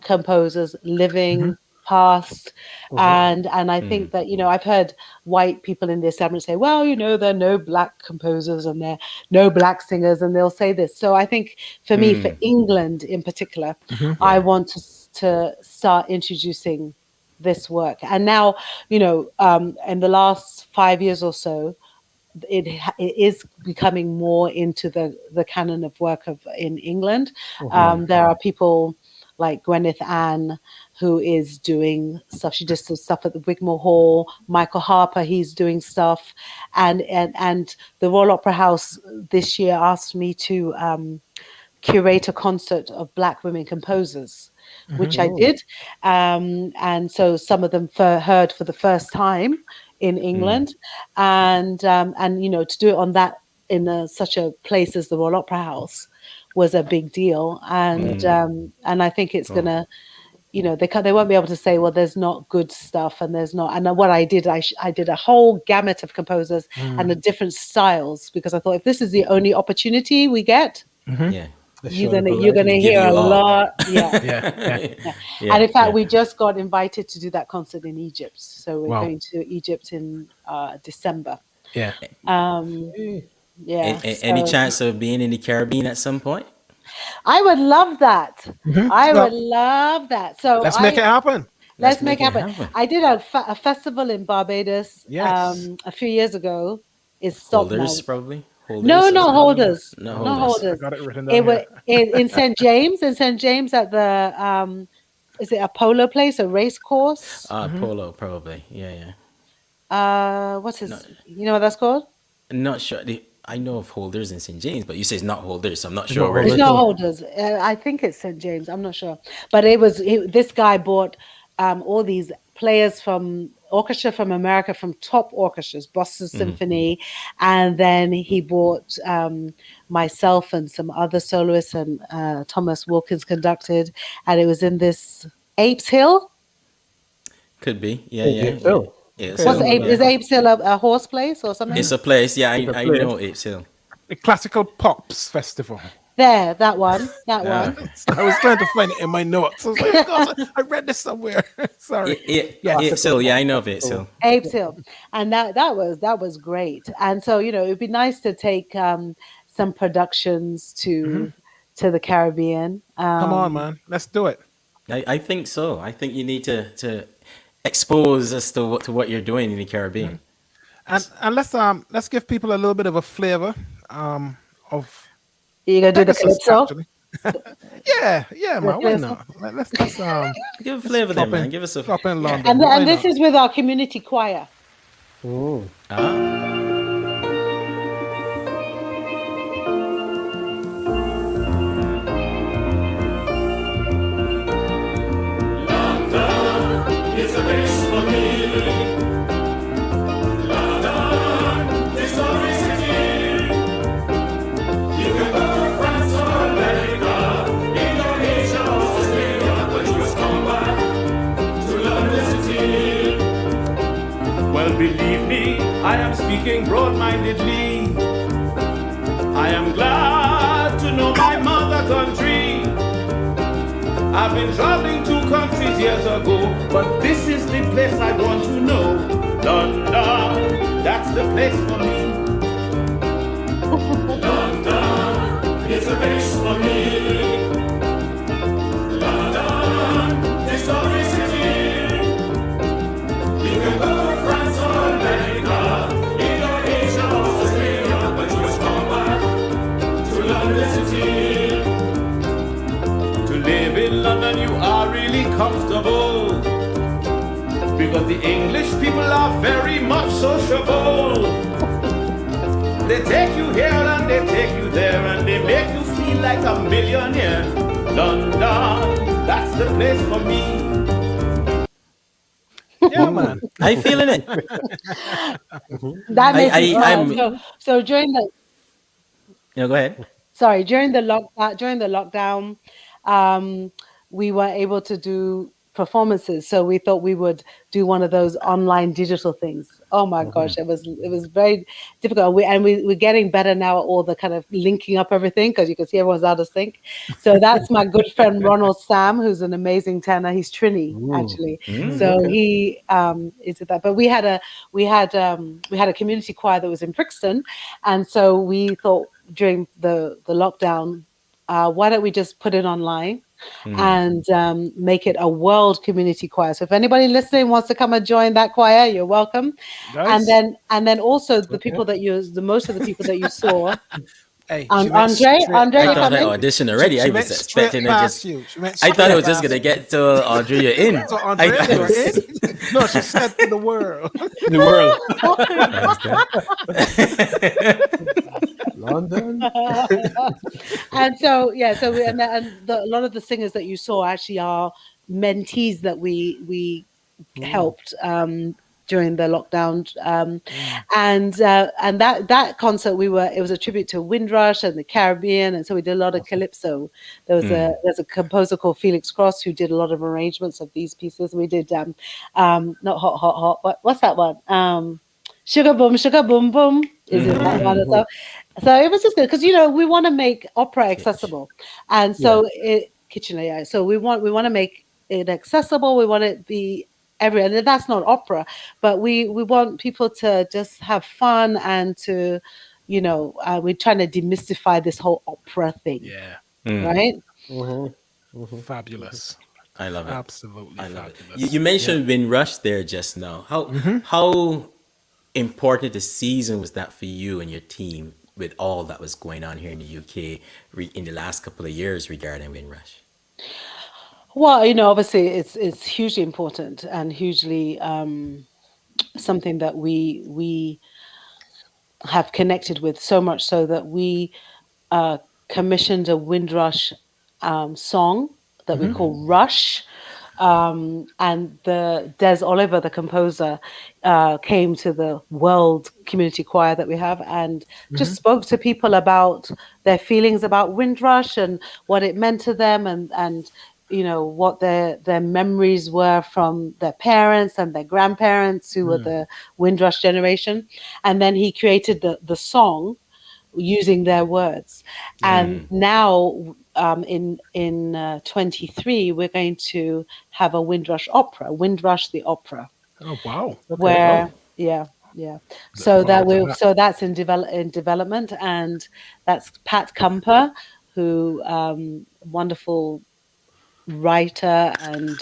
composers living past, and I think that I've heard white people in the establishment say, well, there are no Black composers and there are no Black singers, and they'll say this. So I think for me, for England in particular, I want to start introducing this work. And now, in the last 5 years or so, it is becoming more into the canon of work in England. There are people like Gwyneth Ann, who is doing stuff. She does some stuff at the Wigmore Hall. Michael Harper, he's doing stuff, and the Royal Opera House this year asked me to curate a concert of Black women composers, which I did, and so some of them heard for the first time in England, and to do it on that in such a place as the Royal Opera House was a big deal, and I think it's gonna, they won't be able to say, well, there's not good stuff and there's not. And what I did, I did a whole gamut of composers and the different styles, because I thought if this is the only opportunity we get, Yeah. you're gonna hear a lot. Yeah. And in fact, we just got invited to do that concert in Egypt, so we're going to Egypt in December. Yeah. Yeah. Any So chance of being in the Caribbean at some point? I would love that. I would love that. So Let's make it happen. Let's make it happen. I did a festival in Barbados Yes. a few years ago. It's stopped now. Holders, probably. Holders, No, or not something? holders. No Not holders. holders. Got it written down It was here. in St. James. In St. James at the is it a polo place, a race course? Polo, probably. Yeah. What's his? You know what that's called? Not sure. I know of Holders in St. James, but you say it's not Holders, so I'm not It's sure not where It's it is. not holders. I think it's St. James. I'm not sure. But this guy bought all these players from orchestra from America, from top orchestras, Boston Symphony, and then he bought myself and some other soloists, and Thomas Wilkins conducted, and it was in this Apes Hill. Could be. Yeah. Apes Hill. Yeah, Okay. so, What's Apes? yeah. Is Apes Hill a horse place or something? It's a place. Yeah, I place. know Apes Hill. The Classical Pops Festival. There, that one. Ah. I was trying to find it in my notes. I was like, God, I read this somewhere. Sorry. Apes Hill. Yeah, I know of Apes Hill. Apes Hill, and that was great. And so it'd be nice to take some productions to the Caribbean. Come on, man. Let's do it. I think so. I think you need to expose us to what you're doing in the Caribbean. And let's give people a little bit of a flavor of You gonna do the Pegasus, calypso? actually. yeah, man. Why not? Let's Give a flavor there, man. Give us a. drop in London. And this is with our community choir. Oh. It's a race for me. London, this story city. You can go to France or America, Indonesia or Australia, but you must come back to London city. Well, believe me, I am speaking broad-mindedly. I am glad to know my mother country. I've been traveling 2 countries years ago, but this is the place I want to know. London, that's the place for me. London is a place for me. London, this story city. You can go to France or America, Indonesia or Australia, but you must come back to London city. To live in London, you are really comfortable, because the English people are very much sociable. They take you here and they take you there, and they make you feel like a millionaire. London, that's the place for me. Yeah, man. I feeling it. That makes I'm- so during the Go ahead. sorry, during the lockdown, we weren't able to do performances, so we thought we would do one of those online digital things. Oh my gosh, it was very difficult. We're getting better now at all the kind of linking up everything, because you can see everyone's out of sync. So that's my good friend Ronald Sam, who's an amazing tenor. He's Trini actually. So he is that. But we had a community choir that was in Brixton, and so we thought during the lockdown, why don't we just put it online and make it a world community choir? So if anybody listening wants to come and join that choir, you're welcome. Nice. And then also most of the people that you saw. Hey, Andre, you I thought I coming? auditioned already. I She was went straight expecting it past just. you. She went I thought it was straight just gonna past get to Audrey. You're in. you. So Andrea, I you're was- in? No, she said to the world. The world. London. And so a lot of the singers that you saw actually are mentees that we helped during the lockdown, and that concert it was a tribute to Windrush and the Caribbean, and so we did a lot of calypso. There's a composer called Felix Cross who did a lot of arrangements of these pieces. We did not hot hot hot. What's that one? Sugar boom boom is in that one as well. So it was just good because we want to make opera accessible, and so kitchen AI. So we want to make it accessible. We want it to be everywhere. And that's not opera, but we want people to just have fun and to, we're trying to demystify this whole opera thing. Yeah, Right. fabulous. I love it. Absolutely I love it. fabulous. You mentioned Windrush there just now. How important a season was that for you and your team with all that was going on here in the UK in the last couple of years regarding Windrush? Well, obviously it's hugely important and hugely something that we have connected with, so much so that we commissioned a Windrush song that we call Rush. And Des Oliver, the composer, came to the World Community Choir that we have and just spoke to people about their feelings about Windrush and what it meant to them, and what their memories were from their parents and their grandparents who were the Windrush generation. And then he created the song using their words. And now in 23 we're going to have a Windrush opera, Windrush the Opera. Oh wow! Where so that's in development, and that's Pat Kumper, who wonderful writer and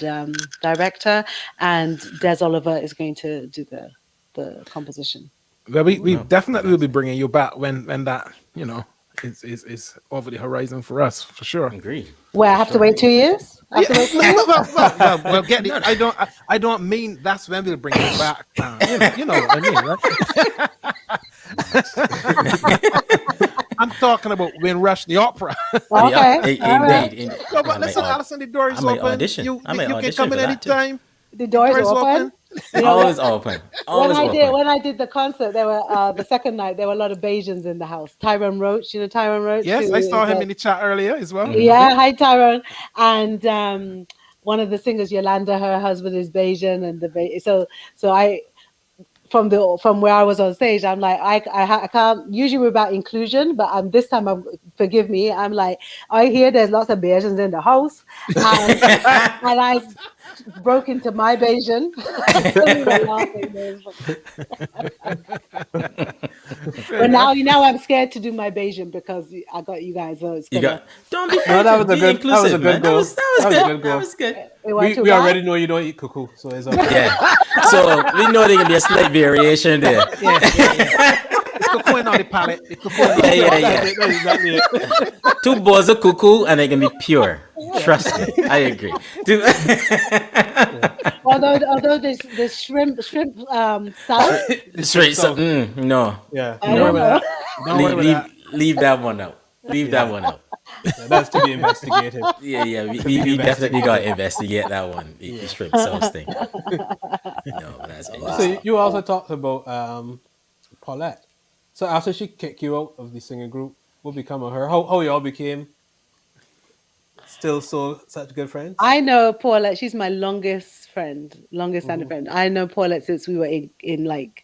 director, and Des Oliver is going to do the composition. Well, we definitely will be bringing you back when that is over the horizon for us, for sure. Agree. Where I have to wait 2 years? I have to wait 2 years? Well, get it. I don't mean that's when we'll bring you back. You know what I mean, right? I'm talking about Windrush the Opera. Okay. All right. Indeed. No, but listen, Alison, the door is I might open. audition. You I might can audition come in for that too. anytime. The doors are open. Always open. Always open. When I did the concert, there were the second night there were a lot of Bayesians in the house. Tyrone Roach, Tyrone Roach. Yes, I saw him in the chat earlier as well. Yeah, hi Tyrone. And one of the singers, Yolanda, her husband is Bayesian, and so I from where I was on stage, I'm like, I can't. Usually we're about inclusion, but this time, forgive me. I'm like, I hear there's lots of Bayesians in the house, and, and I broke into my Bayesian. But now I'm scared to do my Bayesian because I got you guys. So it's don't be No, that was a be good. That was a inclusive, good man. goal. That was good. We already know you don't eat cuckoo, so it's okay. Yeah. So we know there can be a slight variation there. Cuckoo on the palate. Yeah. That's exactly it. 2 bowls of cuckoo and they can be pure. Trust me, I agree. Although the shrimp salad. Straight so no. Yeah. Leave that one out. Leave that one out. Yeah, that's to be investigated. Yeah. We definitely got to investigate that one. The shrimp sauce thing. No, that's So interesting. you also talked about Paulette. So after she kicked you out of the singing group, what become of her? How y'all became still such good friends? I know Paulette. She's my longest standing friend. I know Paulette since we were in like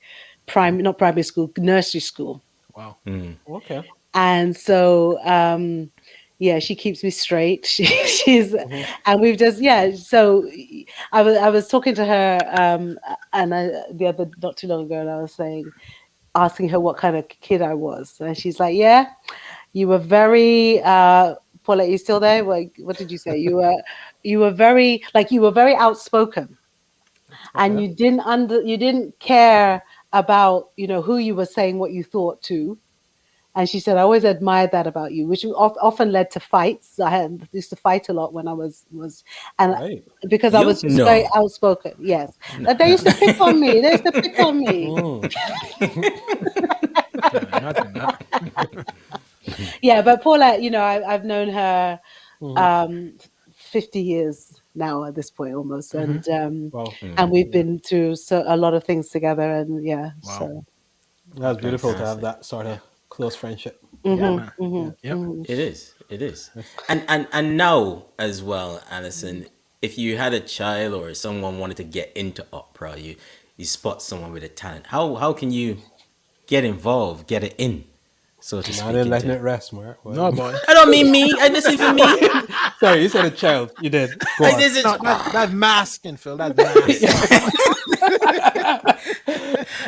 not primary school, nursery school. Wow. Okay. And so yeah, she keeps me straight. She's and we've just so I was talking to her the other not too long ago, and I was asking her what kind of kid I was, and she's like, yeah, you were very Paulette, you still there? What did you say? You were very outspoken, and you didn't care about who you were saying what you thought to. And she said, I always admired that about you, which often led to fights. I used to fight a lot when I was and Right. because I was just very outspoken. Yes. They used to pick on me. They used to pick on me. Imagine that. Yeah, but Paula, I've known her 50 years now at this point almost. And Wow. and we've been through a lot of things together, and Wow. so That's beautiful to have that sort of close friendship. Yeah, man. Yep. It is. And now as well, Alison, if you had a child or someone wanted to get into opera, you spot someone with a talent. How can you get involved, get it in, so to speak? I didn't letting it rest, Mark. Well, No, boy. I don't mean me. I listen for me. sorry, you said a child. You did. Go on. No, that's masking, Phil. That's masking.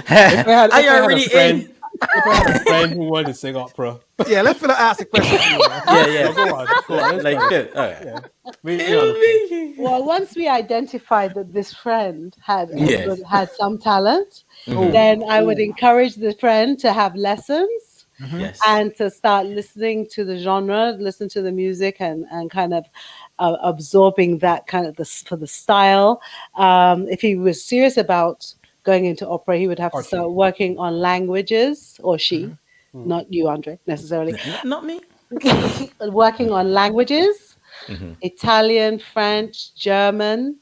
If I had already a friend, in. if I had a friend who wanted to sing opera, Yeah, let Phil ask a question to you, man. Yeah. go on. Let's Like go. good. All right. Yeah. We understand. well, once we identified that this friend had Yes. had some talent, then I would encourage the friend to have lessons Yes. and to start listening to the genre, listen to the music, and kind of absorbing that kind of for the style. If he was serious about going into opera, he would have to start working on languages, or she, not you, Andre, necessarily. Not me. Working on languages, Italian, French, German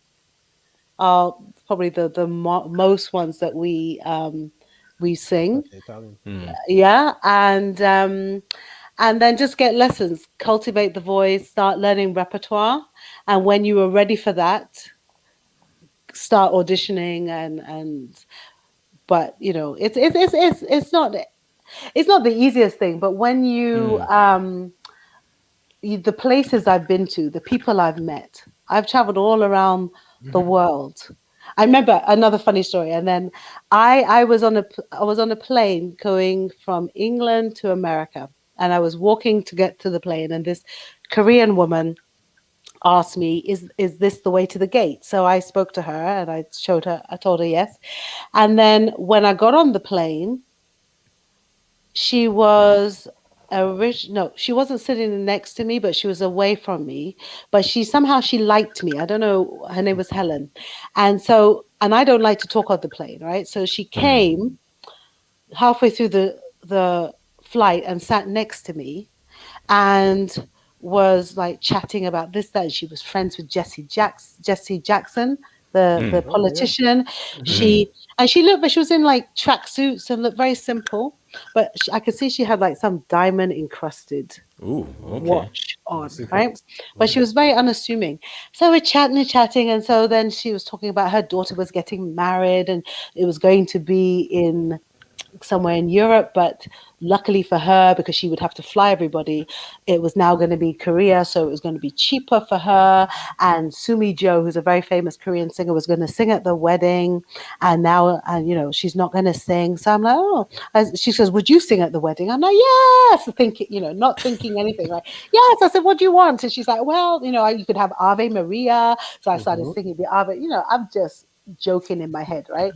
are probably the most ones that we sing. Okay, Italian. Yeah, and then just get lessons, cultivate the voice, start learning repertoire, and when you are ready for that, start auditioning but it's not the easiest thing, but when you the places I've been to, the people I've met, I've traveled all around the world. I remember another funny story, and then I was on a plane going from England to America, and I was walking to get to the plane, and this Korean woman asked me, is this the way to the gate? So I spoke to her and I told her yes. And then when I got on the plane, she was she wasn't sitting next to me, but she was away from me. But she liked me. I don't know. Her name was Helen. And I don't like to talk on the plane, right? So she came halfway through the flight and sat next to me and was like chatting about this, that. And she was friends with Jesse Jackson, the politician. She looked, but she was in like tracksuits and looked very simple. But I could see she had like some diamond encrusted watch on, right? But she was very unassuming. So we're chatting, and so then she was talking about her daughter was getting married, and it was going to be in somewhere in Europe, but luckily for her, because she would have to fly everybody, it was now going to be Korea, so it was going to be cheaper for her. And Sumi Jo, who's a very famous Korean singer, was going to sing at the wedding, and now she's not going to sing. So I'm like, oh, she says, would you sing at the wedding? I'm like, yes, thinking, not thinking anything, right? Yes. I said, what do you want? And she's like, well, you could have Ave Maria. So I started singing the Ave. I'm just joking in my head, right?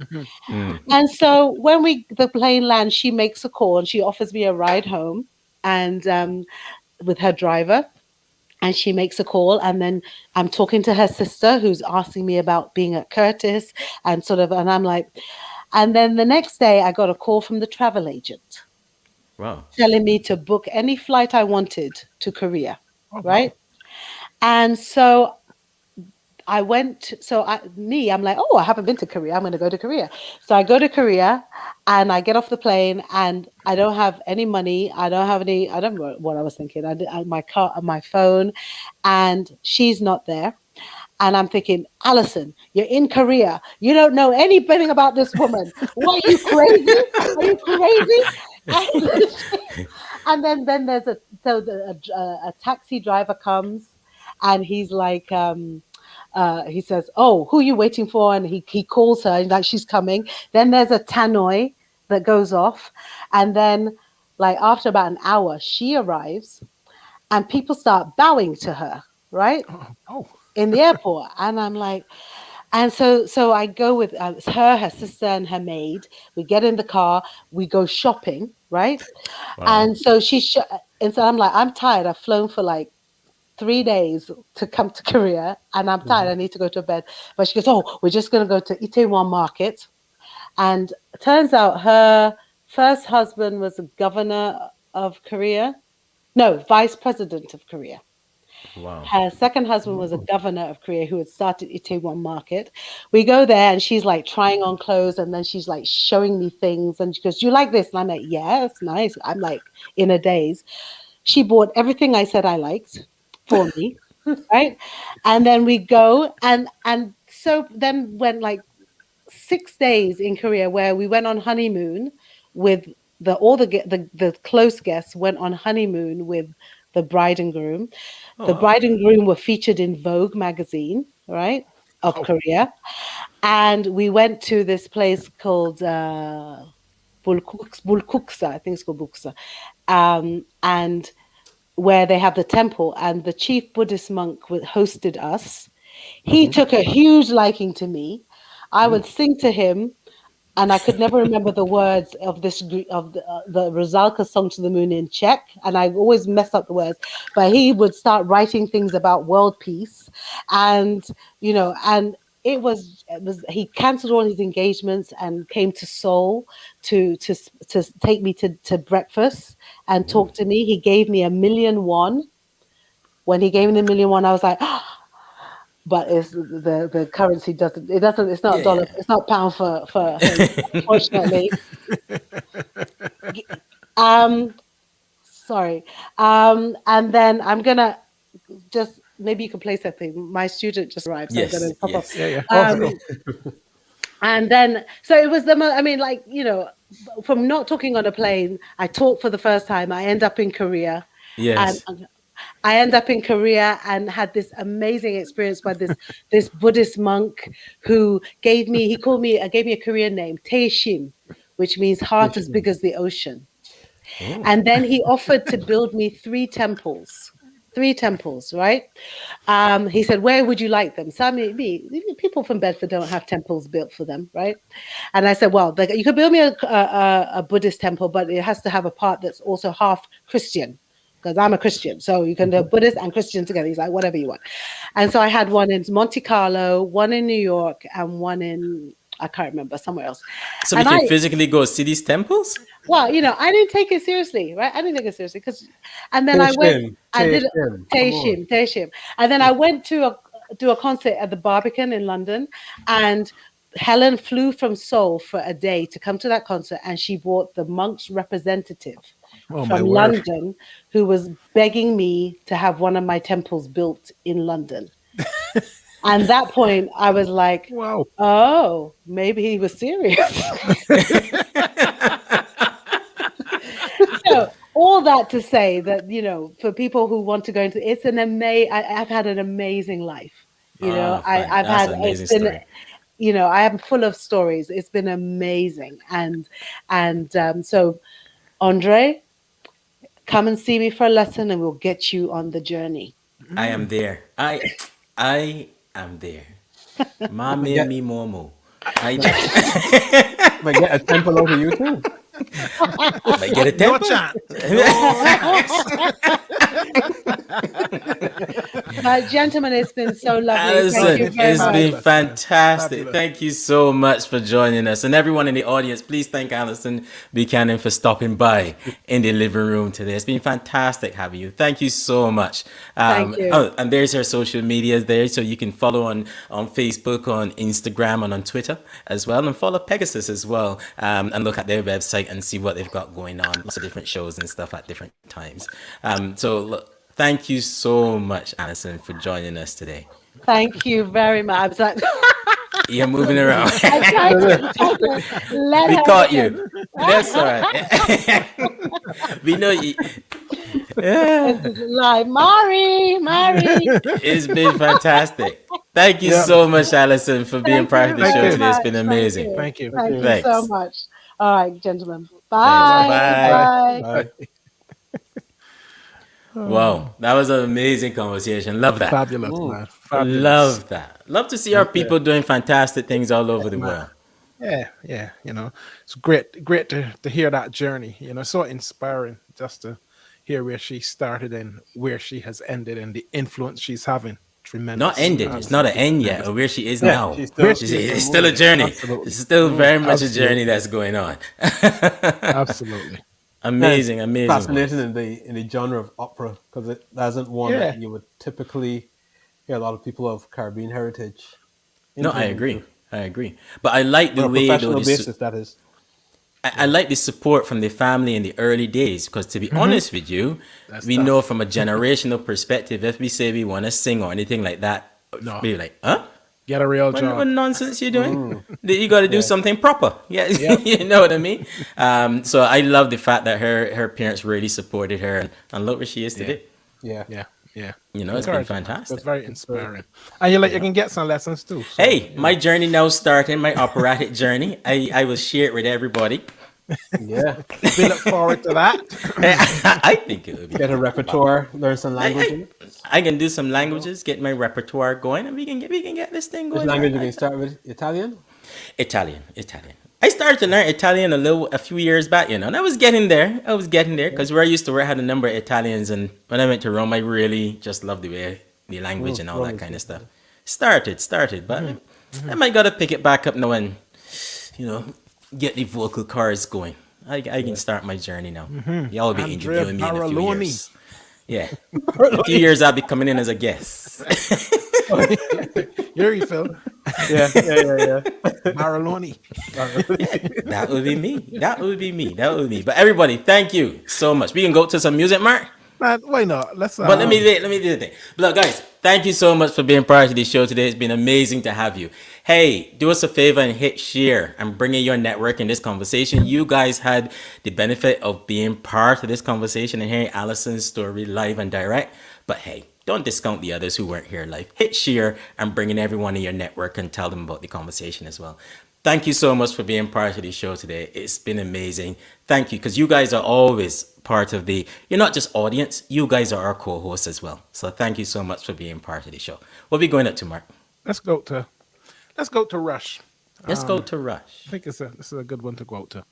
And so when the plane lands, she makes a call and she offers me a ride home, and with her driver, and she makes a call, and then I'm talking to her sister who's asking me about being at Curtis, and I'm like, and then the next day I got a call from the travel agent. Wow. Telling me to book any flight I wanted to Korea, right? And so I went, I'm like, oh, I haven't been to Korea. I'm going to go to Korea. So I go to Korea and I get off the plane and I don't have any money. I don't know what I was thinking. My car, my phone, and she's not there. And I'm thinking, Alison, you're in Korea. You don't know anything about this woman. What, are you crazy? Are you crazy? And then there's a taxi driver comes and he's like, he says, oh, who are you waiting for? And he calls her and like she's coming. Then there's a tannoy that goes off. And then like after about an hour, she arrives and people start bowing to her, right? In the airport. And I'm like, and so I go with her sister and her maid. We get in the car, we go shopping, right? Wow. And so and so I'm like, I'm tired. I've flown for like 3 days to come to Korea and I'm tired. I need to go to bed. But she goes, oh, we're just going to go to Itaewon Market. And it turns out her first husband was a governor of Korea. No, vice president of Korea. Wow. Her second husband was a governor of Korea who had started Itaewon Market. We go there and she's like trying on clothes and then she's like showing me things. And she goes, do you like this? And I'm like, yeah, it's nice. I'm like in a daze. She bought everything I said I liked for me, right? And then we go and so then went like 6 days in Korea where we went on honeymoon with all the close guests went on honeymoon with the bride and groom. The bride and groom were featured in Vogue magazine, right, of Korea. And we went to this place called Bulkuksa, I think it's called Bulkuksa, and where they have the temple. And the chief Buddhist monk hosted us. He took a huge liking to me. I would sing to him. And I could never remember the words of the Rusalka song to the moon in Czech. And I always mess up the words. But he would start writing things about world peace. And, and it was he canceled all his engagements and came to Seoul to take me to breakfast and talk to me. He gave me $1 million won. When he gave me the $1 million won, I was like, oh, but it's the currency it's not dollar, it's not pound for unfortunately. Sorry. And then I'm gonna just maybe you can play something. My student just arrived, so Yes, I'm gonna pop yes. off. And then so it was from not talking on a plane, I talked for the first time. I end up in Korea. Yes. And I end up in Korea and had this amazing experience by this Buddhist monk who gave me a Korean name, Tae-shin, which means heart as big as the ocean. Oh. And then he offered to build me 3 temples, right? He said, where would you like them? So people from Bedford don't have temples built for them, right? And I said, well, you could build me a Buddhist temple, but it has to have a part that's also half Christian. Because I'm a Christian, so you can do Buddhist and Christian together. He's like, whatever you want. And so I had one in Monte Carlo, one in New York, and one in, I can't remember, somewhere else. So we can physically go see these temples? Well, I didn't take it seriously, right? I didn't take it seriously and then I went, I did Tae-shin. And then I went to do a concert at the Barbican in London, and Helen flew from Seoul for a day to come to that concert, and she brought the monk's representative from London, who was begging me to have one of my temples built in London. And at that point, I was like, wow. Oh, maybe he was serious. So all that to say that, for people who want to go into it's I've had an amazing life. I've had an amazing story. I am full of stories. It's been amazing. And so Andre, come and see me for a lesson and we'll get you on the journey. I am there. I am there. Mame mi momo. Might get a temple over you too. Might get a temple. No chance. Gentlemen, it's been so lovely. Thank Alison, you very it's much. been fantastic. Fabulous. Thank you so much for joining us. And everyone in the audience, please thank Alison Buchanan for stopping by in the living room today. It's been fantastic having you. Thank you so much. Thank you. Oh, and there's her social medias there, so you can follow on Facebook, on Instagram, and on Twitter as well. And follow Pegasus as well. And look at their website and see what they've got going on. Lots of different shows and stuff at different times. So look, thank you so much, Alison, for joining us today. Thank you very much. I was like, You're moving around. I tried to let We her caught in. you. That's all right. We know you. Yeah, Like, Mari. it's been fantastic. Thank you so much, Alison, for being part of the Thank show you. today. It's been amazing. Thank you. Thank you Thanks. so much. All right, gentlemen. Bye. Bye. Bye. Wow, that was an amazing conversation. Love that. Fabulous, man. Fabulous. Love that. Love to see our people doing fantastic things all over the world. Yeah. It's great to hear that journey. So inspiring just to hear where she started and where she has ended and the influence she's having. Tremendous. Not ended. It's not an end yet, or where she is now. she's still- It's still a journey. Absolutely. It's still very much a Absolutely. journey that's going on. Absolutely. Amazing. Fascinating in the genre of opera because it isn't one Yeah. that you would typically hear a lot of people of Caribbean heritage. No, I into. agree. But I like the On a way, professional though, basis, that is. I like the support from the family in the early days because, to be honest with you, we tough. know from a generational perspective, if we say we want to sing or anything like that, No. we're like, huh? Get a real What job. nonsense you doing? You got to do something proper. Yeah, you know what I mean. So I love the fact that her parents really supported her, and look where she is today. Yeah. Yeah. You know, it's been Encouraging. fantastic. It's very inspiring. And you can get some lessons too. So, Hey, my journey now starting, my operatic journey. I will share it with everybody. Yeah. we look forward to that. I think it would be. Get a repertoire, learn some language. I can do some languages, get my repertoire going, and we can get this thing Which going. language you can start with? Italian? Italian. I started to learn Italian a few years back, and I was getting there. Because where I used to work, I had a number of Italians, and when I went to Rome, I really just loved the language and all that kind of stuff. Started, but I might gotta pick it back up now and get the vocal cords going. I can start my journey now. Y'all will be Andrea interviewing me in a few Baroloni. years. Yeah, in a few years I'll be coming in as a guest. Here you Phil. Yeah. Mariloni. That would be me. But everybody, thank you so much. We can go to some music, Mark. Man, why not? Let's. But let me do the thing. Look, guys, thank you so much for being part of the show today. It's been amazing to have you. Hey, do us a favor and hit share. I'm bringing your network in this conversation. You guys had the benefit of being part of this conversation and hearing Alison's story live and direct. But hey, don't discount the others who weren't here live. Hit share and bring in everyone in your network and tell them about the conversation as well. Thank you so much for being part of the show today. It's been amazing. Thank you, because you guys are always part of you're not just audience, you guys are our co-hosts as well. So thank you so much for being part of the show. What are we going up to, Mark? Let's go to Rush. Let's go to Rush. I think this is a good one to go out to.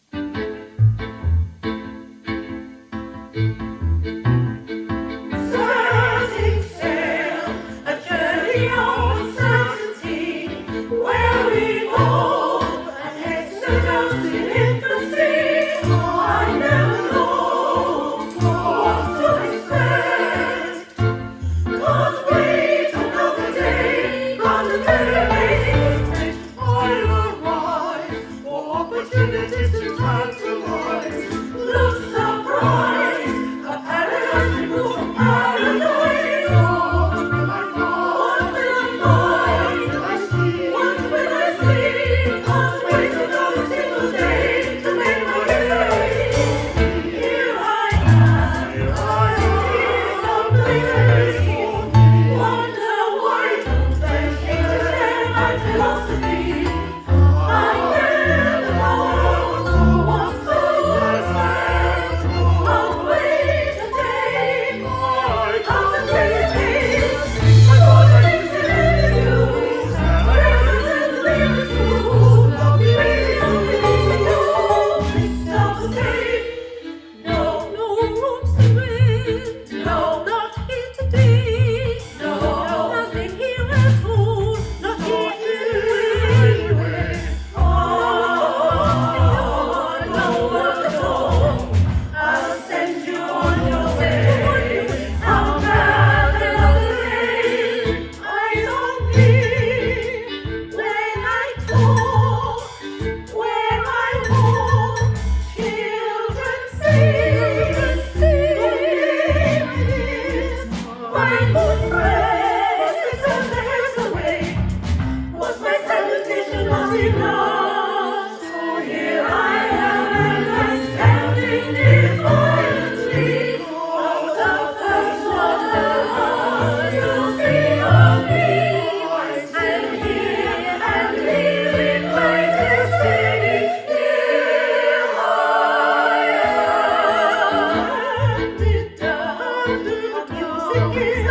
Setting sail, a journey of uncertainty, where we go, an exodus in infancy. I never know what to expect. Can't wait another day, contemplating I arrive for opportunities to try. here.